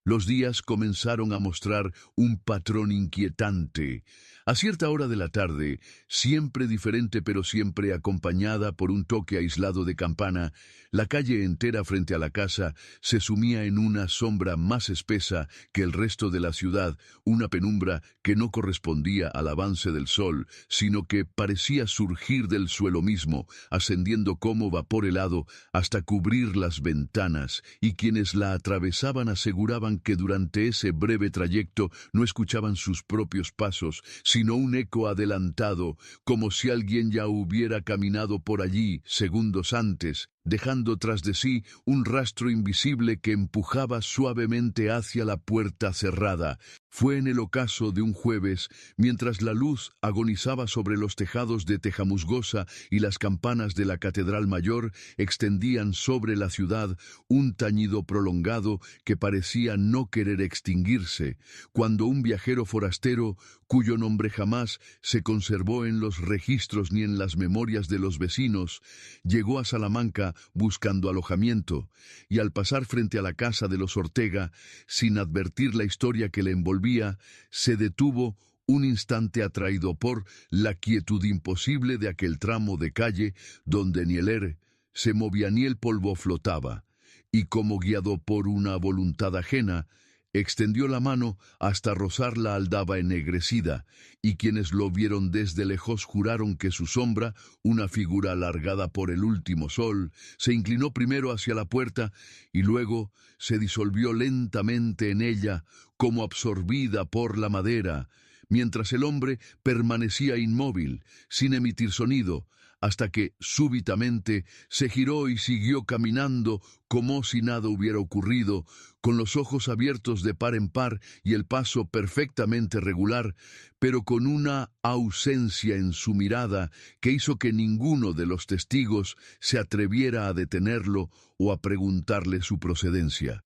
Los días comenzaron a mostrar un patrón inquietante. A cierta hora de la tarde, siempre diferente pero siempre acompañada por un toque aislado de campana, la calle entera frente a la casa se sumía en una sombra más espesa que el resto de la ciudad, una penumbra que no correspondía al avance del sol, sino que parecía surgir del suelo mismo, ascendiendo como vapor helado hasta cubrir las ventanas, y quienes la atravesaban aseguraban que durante ese breve trayecto no escuchaban sus propios pasos, sino un eco adelantado, como si alguien ya hubiera caminado por allí segundos antes, dejando tras de sí un rastro invisible que empujaba suavemente hacia la puerta cerrada. Fue en el ocaso de un jueves, mientras la luz agonizaba sobre los tejados de Tejamusgosa y las campanas de la Catedral Mayor extendían sobre la ciudad un tañido prolongado que parecía no querer extinguirse, cuando un viajero forastero, cuyo nombre jamás se conservó en los registros ni en las memorias de los vecinos, llegó a Salamanca buscando alojamiento, y al pasar frente a la casa de los Ortega, sin advertir la historia que le envolvía, se detuvo un instante atraído por la quietud imposible de aquel tramo de calle donde ni el aire se movía ni el polvo flotaba, y como guiado por una voluntad ajena, extendió la mano hasta rozar la aldaba ennegrecida, y quienes lo vieron desde lejos juraron que su sombra, una figura alargada por el último sol, se inclinó primero hacia la puerta y luego se disolvió lentamente en ella, como absorbida por la madera, mientras el hombre permanecía inmóvil, sin emitir sonido, hasta que súbitamente se giró y siguió caminando como si nada hubiera ocurrido, con los ojos abiertos de par en par y el paso perfectamente regular, pero con una ausencia en su mirada que hizo que ninguno de los testigos se atreviera a detenerlo o a preguntarle su procedencia.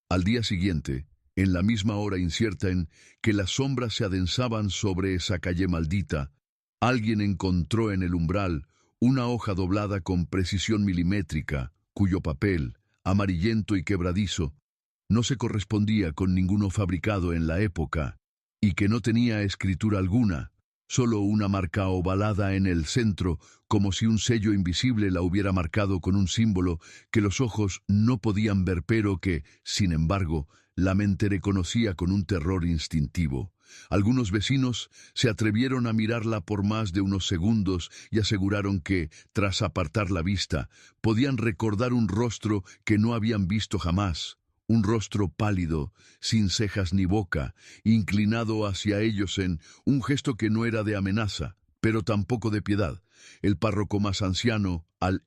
Al día siguiente, en la misma hora incierta en que las sombras se adensaban sobre esa calle maldita, alguien encontró en el umbral una hoja doblada con precisión milimétrica, cuyo papel, amarillento y quebradizo, no se correspondía con ninguno fabricado en la época, y que no tenía escritura alguna, solo una marca ovalada en el centro, como si un sello invisible la hubiera marcado con un símbolo que los ojos no podían ver, pero que, sin embargo, la mente reconocía con un terror instintivo. Algunos vecinos se atrevieron a mirarla por más de unos segundos y aseguraron que, tras apartar la vista, podían recordar un rostro que no habían visto jamás. Un rostro pálido, sin cejas ni boca, inclinado hacia ellos en un gesto que no era de amenaza, pero tampoco de piedad. El párroco más anciano, al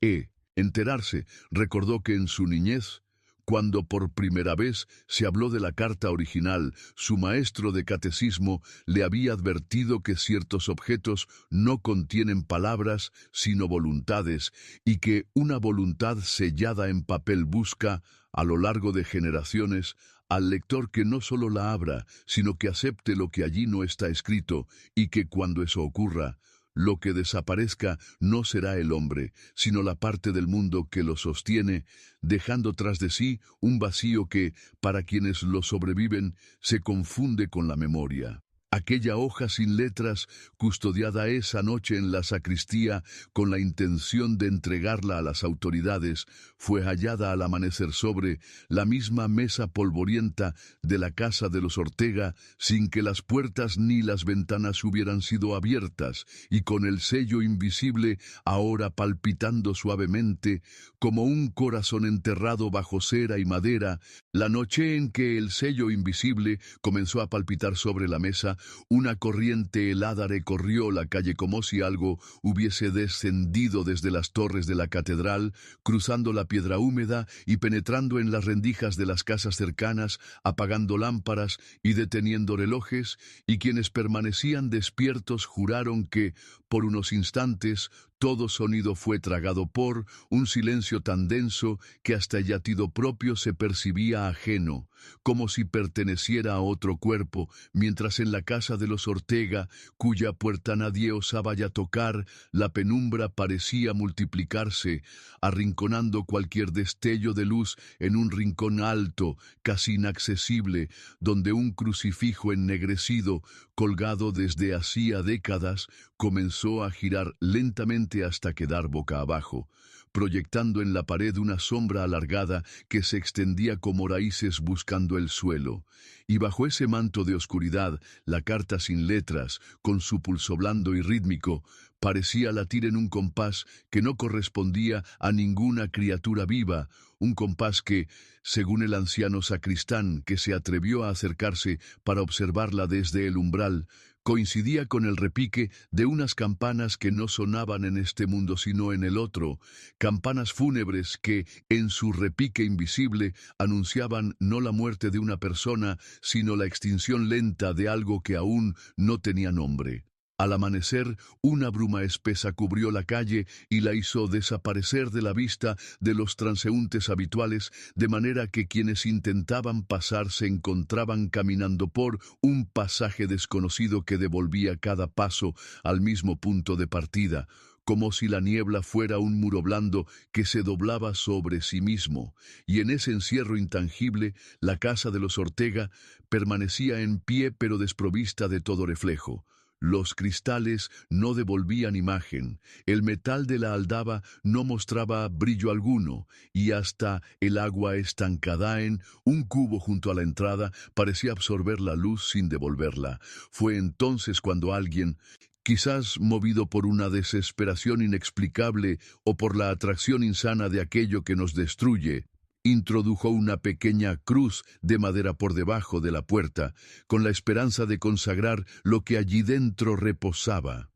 enterarse, recordó que en su niñez, cuando por primera vez se habló de la carta original, su maestro de catecismo le había advertido que ciertos objetos no contienen palabras, sino voluntades, y que una voluntad sellada en papel busca, a lo largo de generaciones, al lector que no solo la abra, sino que acepte lo que allí no está escrito, y que cuando eso ocurra, lo que desaparezca no será el hombre, sino la parte del mundo que lo sostiene, dejando tras de sí un vacío que, para quienes lo sobreviven, se confunde con la memoria. Aquella hoja sin letras, custodiada esa noche en la sacristía con la intención de entregarla a las autoridades, fue hallada al amanecer sobre la misma mesa polvorienta de la casa de los Ortega, sin que las puertas ni las ventanas hubieran sido abiertas, y con el sello invisible ahora palpitando suavemente, como un corazón enterrado bajo cera y madera. La noche en que el sello invisible comenzó a palpitar sobre la mesa, una corriente helada recorrió la calle como si algo hubiese descendido desde las torres de la catedral, cruzando la piedra húmeda y penetrando en las rendijas de las casas cercanas, apagando lámparas y deteniendo relojes, y quienes permanecían despiertos juraron que, por unos instantes, todo sonido fue tragado por un silencio tan denso que hasta el latido propio se percibía ajeno, como si perteneciera a otro cuerpo, mientras en la casa de los Ortega, cuya puerta nadie osaba ya tocar, la penumbra parecía multiplicarse, arrinconando cualquier destello de luz en un rincón alto, casi inaccesible, donde un crucifijo ennegrecido, colgado desde hacía décadas, comenzó a girar lentamente hasta quedar boca abajo, proyectando en la pared una sombra alargada que se extendía como raíces buscando el suelo. Y bajo ese manto de oscuridad, la carta sin letras, con su pulso blando y rítmico, parecía latir en un compás que no correspondía a ninguna criatura viva, un compás que, según el anciano sacristán que se atrevió a acercarse para observarla desde el umbral, coincidía con el repique de unas campanas que no sonaban en este mundo sino en el otro, campanas fúnebres que, en su repique invisible, anunciaban no la muerte de una persona, sino la extinción lenta de algo que aún no tenía nombre. Al amanecer, una bruma espesa cubrió la calle y la hizo desaparecer de la vista de los transeúntes habituales, de manera que quienes intentaban pasar se encontraban caminando por un pasaje desconocido que devolvía cada paso al mismo punto de partida, como si la niebla fuera un muro blando que se doblaba sobre sí mismo, y en ese encierro intangible, la casa de los Ortega permanecía en pie pero desprovista de todo reflejo. Los cristales no devolvían imagen, el metal de la aldaba no mostraba brillo alguno, y hasta el agua estancada en un cubo junto a la entrada parecía absorber la luz sin devolverla. Fue entonces cuando alguien, quizás movido por una desesperación inexplicable o por la atracción insana de aquello que nos destruye, introdujo una pequeña cruz de madera por debajo de la puerta, con la esperanza de consagrar lo que allí dentro reposaba.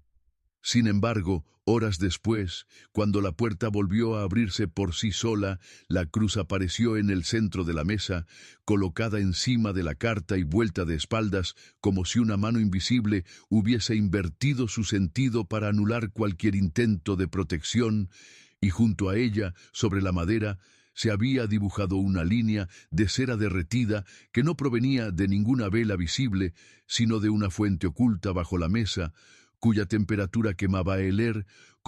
Sin embargo, horas después, cuando la puerta volvió a abrirse por sí sola, la cruz apareció en el centro de la mesa, colocada encima de la carta y vuelta de espaldas, como si una mano invisible hubiese invertido su sentido para anular cualquier intento de protección, y junto a ella, sobre la madera, se había dibujado una línea de cera derretida que no provenía de ninguna vela visible, sino de una fuente oculta bajo la mesa, cuya temperatura quemaba el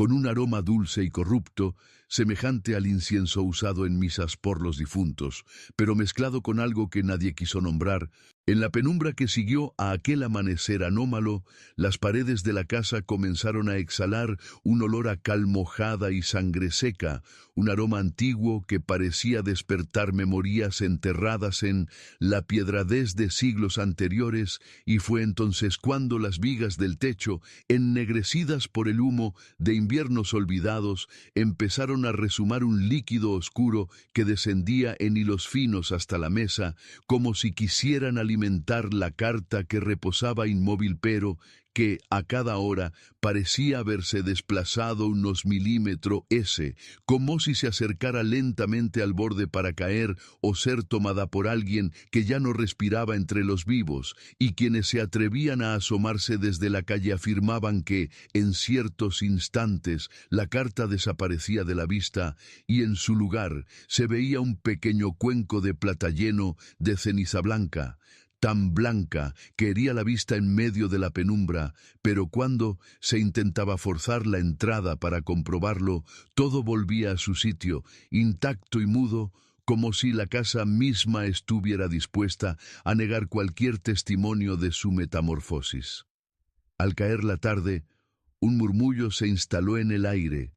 con un aroma dulce y corrupto, semejante al incienso usado en misas por los difuntos, pero mezclado con algo que nadie quiso nombrar. En la penumbra que siguió a aquel amanecer anómalo, las paredes de la casa comenzaron a exhalar un olor a cal mojada y sangre seca, un aroma antiguo que parecía despertar memorías enterradas en la piedradez de siglos anteriores, y fue entonces cuando las vigas del techo, ennegrecidas por el humo de inviernos olvidados, empezaron a resumar un líquido oscuro que descendía en hilos finos hasta la mesa, como si quisieran alimentar la carta que reposaba inmóvil pero que a cada hora parecía haberse desplazado unos milímetros, como si se acercara lentamente al borde para caer o ser tomada por alguien que ya no respiraba entre los vivos, y quienes se atrevían a asomarse desde la calle afirmaban que, en ciertos instantes, la carta desaparecía de la vista y en su lugar se veía un pequeño cuenco de plata lleno de ceniza blanca, tan blanca que hería la vista en medio de la penumbra, pero cuando se intentaba forzar la entrada para comprobarlo, todo volvía a su sitio, intacto y mudo, como si la casa misma estuviera dispuesta a negar cualquier testimonio de su metamorfosis. Al caer la tarde, un murmullo se instaló en el aire,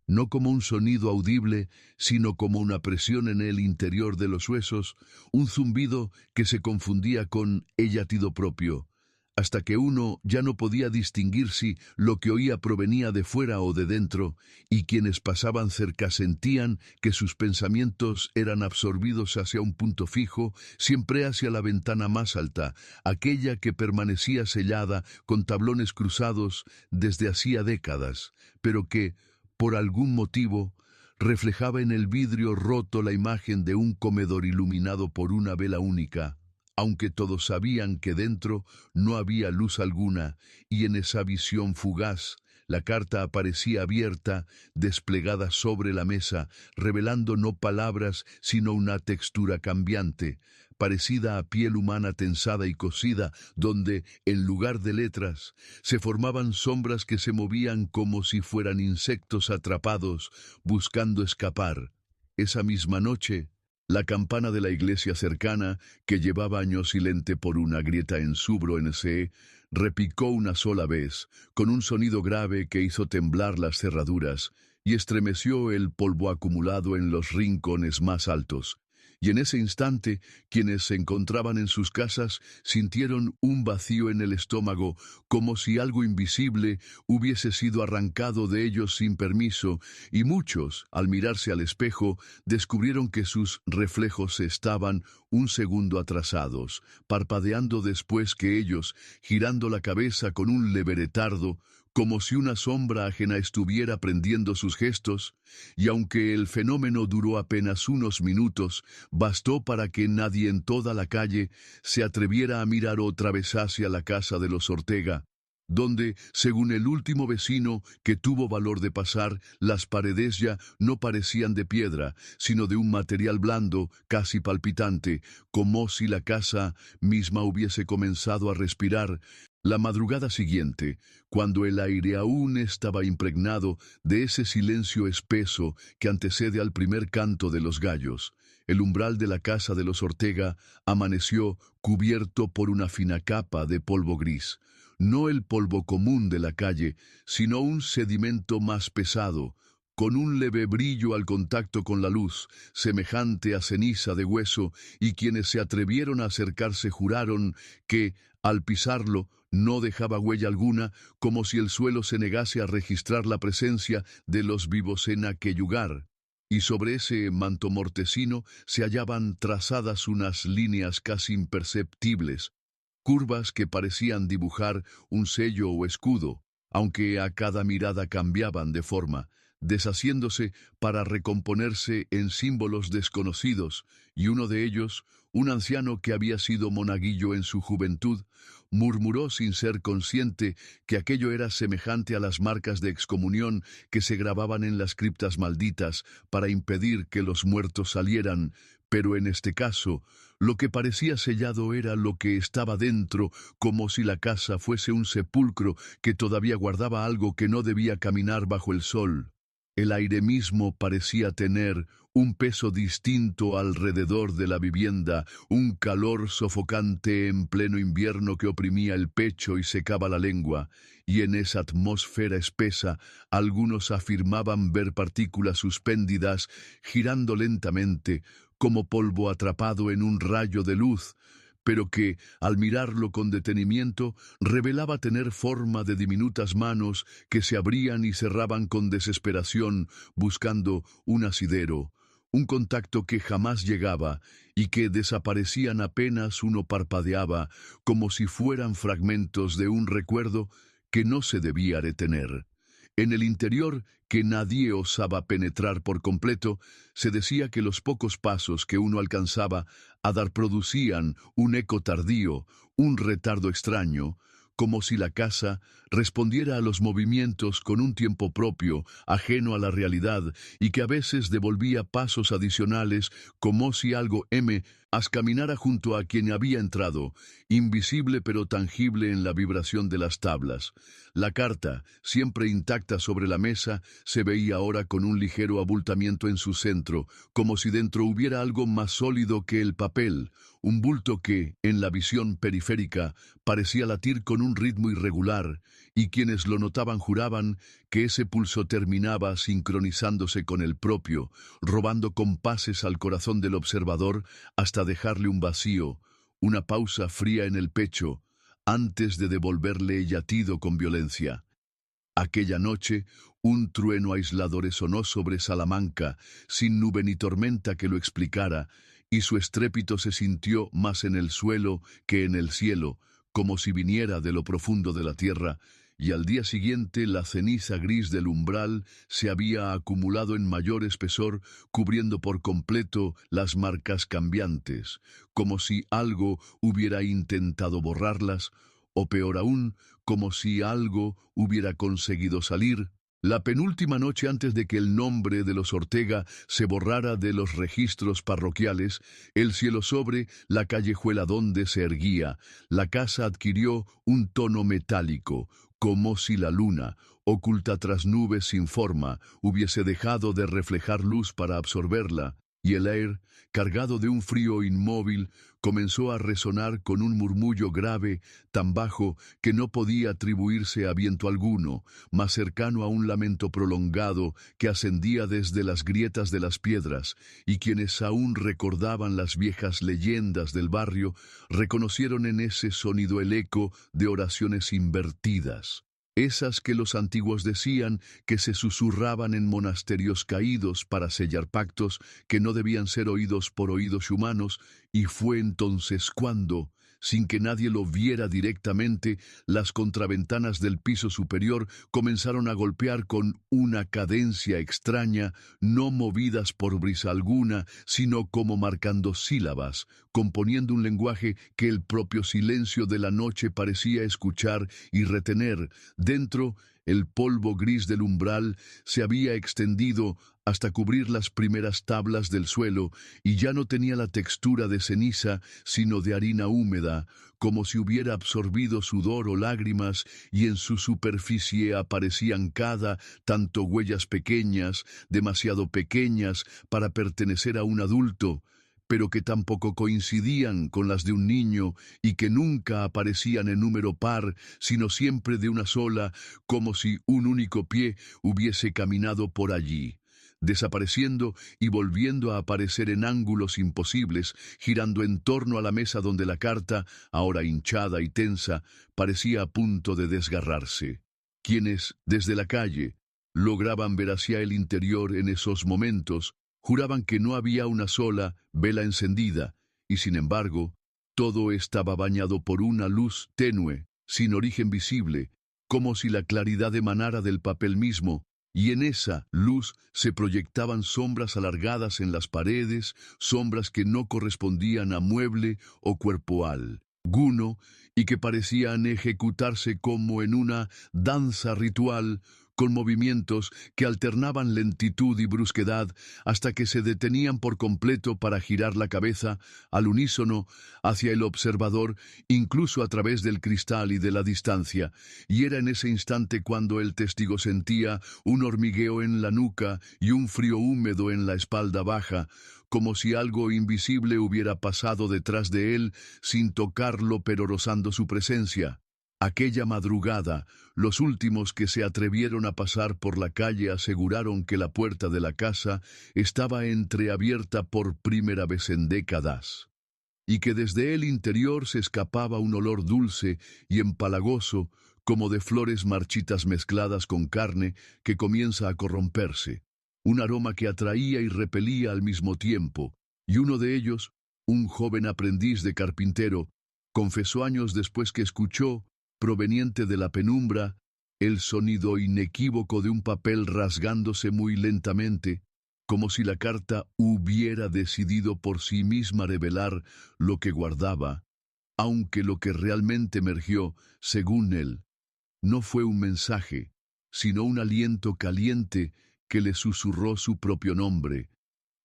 no como un sonido audible, sino como una presión en el interior de los huesos, un zumbido que se confundía con el latido propio, hasta que uno ya no podía distinguir si lo que oía provenía de fuera o de dentro, y quienes pasaban cerca sentían que sus pensamientos eran absorbidos hacia un punto fijo, siempre hacia la ventana más alta, aquella que permanecía sellada con tablones cruzados desde hacía décadas, pero que, por algún motivo, reflejaba en el vidrio roto la imagen de un comedor iluminado por una vela única, aunque todos sabían que dentro no había luz alguna, y en esa visión fugaz, la carta aparecía abierta, desplegada sobre la mesa, revelando no palabras, sino una textura cambiante, parecida a piel humana tensada y cosida, donde, en lugar de letras, se formaban sombras que se movían como si fueran insectos atrapados, buscando escapar. Esa misma noche, la campana de la iglesia cercana, que llevaba años silente por una grieta en su bronce, repicó una sola vez, con un sonido grave que hizo temblar las cerraduras, y estremeció el polvo acumulado en los rincones más altos. Y en ese instante, quienes se encontraban en sus casas sintieron un vacío en el estómago, como si algo invisible hubiese sido arrancado de ellos sin permiso, y muchos, al mirarse al espejo, descubrieron que sus reflejos estaban un segundo atrasados, parpadeando después que ellos, girando la cabeza con un leve retardo, como si una sombra ajena estuviera aprendiendo sus gestos, y aunque el fenómeno duró apenas unos minutos, bastó para que nadie en toda la calle se atreviera a mirar otra vez hacia la casa de los Ortega, donde, según el último vecino que tuvo valor de pasar, las paredes ya no parecían de piedra, sino de un material blando, casi palpitante, como si la casa misma hubiese comenzado a respirar. La madrugada siguiente, cuando el aire aún estaba impregnado de ese silencio espeso que antecede al primer canto de los gallos, el umbral de la casa de los Ortega amaneció cubierto por una fina capa de polvo gris, no el polvo común de la calle, sino un sedimento más pesado, con un leve brillo al contacto con la luz, semejante a ceniza de hueso, y quienes se atrevieron a acercarse juraron que, al pisarlo, no dejaba huella alguna, como si el suelo se negase a registrar la presencia de los vivos en aquel lugar. Y sobre ese manto mortecino se hallaban trazadas unas líneas casi imperceptibles, curvas que parecían dibujar un sello o escudo, aunque a cada mirada cambiaban de forma, deshaciéndose para recomponerse en símbolos desconocidos, y uno de ellos, un anciano que había sido monaguillo en su juventud, murmuró sin ser consciente que aquello era semejante a las marcas de excomunión que se grababan en las criptas malditas para impedir que los muertos salieran, pero en este caso Lo que parecía sellado era lo que estaba dentro, como si la casa fuese un sepulcro que todavía guardaba algo que no debía caminar bajo el sol. El aire mismo parecía tener un peso distinto alrededor de la vivienda, un calor sofocante en pleno invierno que oprimía el pecho y secaba la lengua, y en esa atmósfera espesa algunos afirmaban ver partículas suspéndidas girando lentamente, como polvo atrapado en un rayo de luz, pero que, al mirarlo con detenimiento, revelaba tener forma de diminutas manos que se abrían y cerraban con desesperación, buscando un asidero, un contacto que jamás llegaba y que desaparecían apenas uno parpadeaba, como si fueran fragmentos de un recuerdo que no se debía detener. En el interior, que nadie osaba penetrar por completo, se decía que los pocos pasos que uno alcanzaba a dar producían un eco tardío, un retardo extraño, como si la casa respondiera a los movimientos con un tiempo propio, ajeno a la realidad, y que a veces devolvía pasos adicionales, como si algo caminara junto a quien había entrado, invisible pero tangible en la vibración de las tablas. La carta, siempre intacta sobre la mesa, se veía ahora con un ligero abultamiento en su centro, como si dentro hubiera algo más sólido que el papel, un bulto que, en la visión periférica, parecía latir con un ritmo irregular, y quienes lo notaban juraban que ese pulso terminaba sincronizándose con el propio, robando compases al corazón del observador hasta dejarle un vacío, una pausa fría en el pecho, antes de devolverle el latido con violencia. Aquella noche, un trueno aislador resonó sobre Salamanca, sin nube ni tormenta que lo explicara, y su estrépito se sintió más en el suelo que en el cielo, como si viniera de lo profundo de la tierra, y al día siguiente la ceniza gris del umbral se había acumulado en mayor espesor, cubriendo por completo las marcas cambiantes, como si algo hubiera intentado borrarlas, o peor aún, como si algo hubiera conseguido salir. La penúltima noche antes de que el nombre de los Ortega se borrara de los registros parroquiales, el cielo sobre la callejuela donde se erguía, la casa adquirió un tono metálico, como si la luna, oculta tras nubes sin forma, hubiese dejado de reflejar luz para absorberla, y el aire, cargado de un frío inmóvil, comenzó a resonar con un murmullo grave, tan bajo que no podía atribuirse a viento alguno, más cercano a un lamento prolongado que ascendía desde las grietas de las piedras, y quienes aún recordaban las viejas leyendas del barrio, reconocieron en ese sonido el eco de oraciones invertidas. Esas que los antiguos decían que se susurraban en monasterios caídos para sellar pactos que no debían ser oídos por oídos humanos, y fue entonces cuando, sin que nadie lo viera directamente, las contraventanas del piso superior comenzaron a golpear con una cadencia extraña, no movidas por brisa alguna, sino como marcando sílabas, componiendo un lenguaje que el propio silencio de la noche parecía escuchar y retener. Dentro, el polvo gris del umbral se había extendido hasta cubrir las primeras tablas del suelo, y ya no tenía la textura de ceniza, sino de harina húmeda, como si hubiera absorbido sudor o lágrimas, y en su superficie aparecían cada tanto huellas pequeñas, demasiado pequeñas para pertenecer a un adulto, pero que tampoco coincidían con las de un niño y que nunca aparecían en número par, sino siempre de una sola, como si un único pie hubiese caminado por allí, desapareciendo y volviendo a aparecer en ángulos imposibles, girando en torno a la mesa donde la carta, ahora hinchada y tensa, parecía a punto de desgarrarse. Quienes, desde la calle, lograban ver hacia el interior en esos momentos, juraban que no había una sola vela encendida, y sin embargo, todo estaba bañado por una luz tenue, sin origen visible, como si la claridad emanara del papel mismo, y en esa luz se proyectaban sombras alargadas en las paredes, sombras que no correspondían a mueble o cuerpo alguno, y que parecían ejecutarse como en una danza ritual, con movimientos que alternaban lentitud y brusquedad hasta que se detenían por completo para girar la cabeza al unísono hacia el observador, incluso a través del cristal y de la distancia, y era en ese instante cuando el testigo sentía un hormigueo en la nuca y un frío húmedo en la espalda baja, como si algo invisible hubiera pasado detrás de él sin tocarlo pero rozando su presencia. Aquella madrugada, los últimos que se atrevieron a pasar por la calle aseguraron que la puerta de la casa estaba entreabierta por primera vez en décadas, y que desde el interior se escapaba un olor dulce y empalagoso, como de flores marchitas mezcladas con carne que comienza a corromperse, un aroma que atraía y repelía al mismo tiempo, y uno de ellos, un joven aprendiz de carpintero, confesó años después que escuchó, proveniente de la penumbra, el sonido inequívoco de un papel rasgándose muy lentamente, como si la carta hubiera decidido por sí misma revelar lo que guardaba, aunque lo que realmente emergió, según él, no fue un mensaje, sino un aliento caliente que le susurró su propio nombre,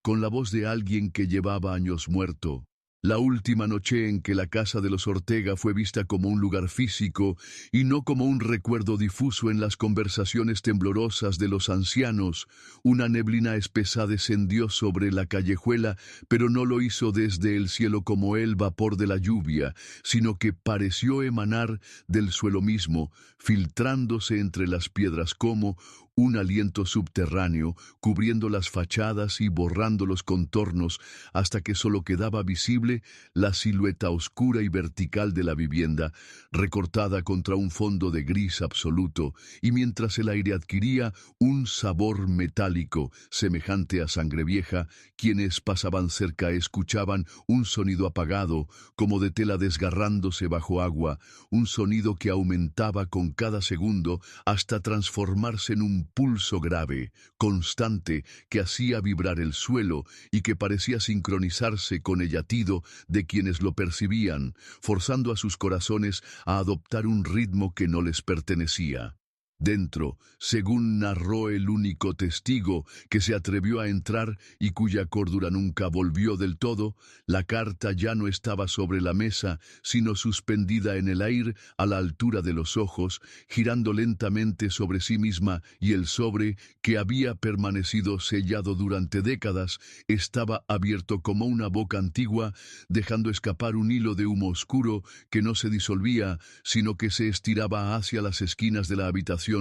con la voz de alguien que llevaba años muerto. La última noche en que la casa de los Ortega fue vista como un lugar físico y no como un recuerdo difuso en las conversaciones temblorosas de los ancianos, una neblina espesa descendió sobre la callejuela, pero no lo hizo desde el cielo como el vapor de la lluvia, sino que pareció emanar del suelo mismo, filtrándose entre las piedras como un aliento subterráneo, cubriendo las fachadas y borrando los contornos hasta que solo quedaba visible la silueta oscura y vertical de la vivienda, recortada contra un fondo de gris absoluto, y mientras el aire adquiría un sabor metálico semejante a sangre vieja, quienes pasaban cerca escuchaban un sonido apagado, como de tela desgarrándose bajo agua, un sonido que aumentaba con cada segundo hasta transformarse en un pulso grave, constante, que hacía vibrar el suelo y que parecía sincronizarse con el latido de quienes lo percibían, forzando a sus corazones a adoptar un ritmo que no les pertenecía. Dentro, según narró el único testigo que se atrevió a entrar y cuya cordura nunca volvió del todo, la carta ya no estaba sobre la mesa, sino suspendida en el aire a la altura de los ojos, girando lentamente sobre sí misma, y el sobre, que había permanecido sellado durante décadas, estaba abierto como una boca antigua, dejando escapar un hilo de humo oscuro que no se disolvía, sino que se estiraba hacia las esquinas de la habitación,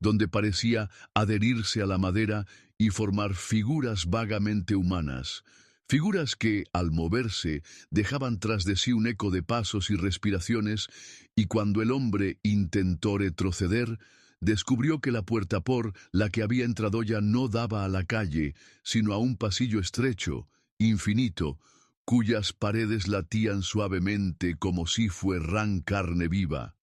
donde parecía adherirse a la madera y formar figuras vagamente humanas. Figuras que, al moverse, dejaban tras de sí un eco de pasos y respiraciones, y cuando el hombre intentó retroceder, descubrió que la puerta por la que había entrado ya no daba a la calle, sino a un pasillo estrecho, infinito, cuyas paredes latían suavemente como si fueran carne viva.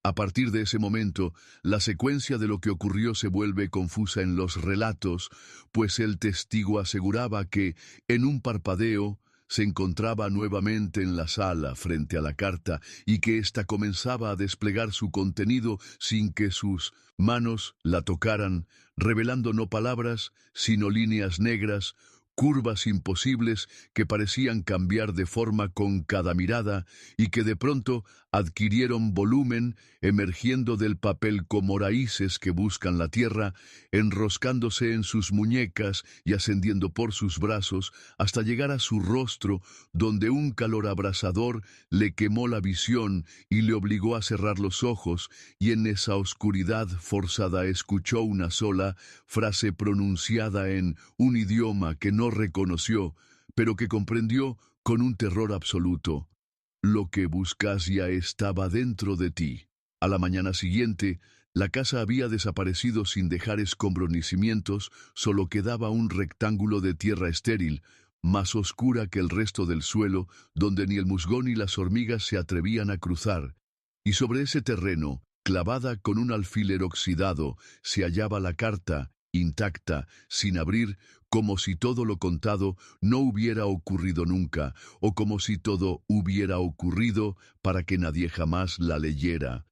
A partir de ese momento, la secuencia de lo que ocurrió se vuelve confusa en los relatos, pues el testigo aseguraba que, en un parpadeo, se encontraba nuevamente en la sala frente a la carta y que ésta comenzaba a desplegar su contenido sin que sus manos la tocaran, revelando no palabras, sino líneas negras, curvas imposibles que parecían cambiar de forma con cada mirada y que de pronto adquirieron volumen, emergiendo del papel como raíces que buscan la tierra, enroscándose en sus muñecas y ascendiendo por sus brazos hasta llegar a su rostro, donde un calor abrasador le quemó la visión y le obligó a cerrar los ojos, y en esa oscuridad forzada escuchó una sola frase pronunciada en un idioma que no reconoció, pero que comprendió con un terror absoluto. Lo que buscas ya estaba dentro de ti. A la mañana siguiente, la casa había desaparecido sin dejar escombros ni cimientos, solo quedaba un rectángulo de tierra estéril, más oscura que el resto del suelo, donde ni el musgón ni las hormigas se atrevían a cruzar. Y sobre ese terreno, clavada con un alfiler oxidado, se hallaba la carta, intacta, sin abrir, como si todo lo contado no hubiera ocurrido nunca, o como si todo hubiera ocurrido para que nadie jamás la leyera.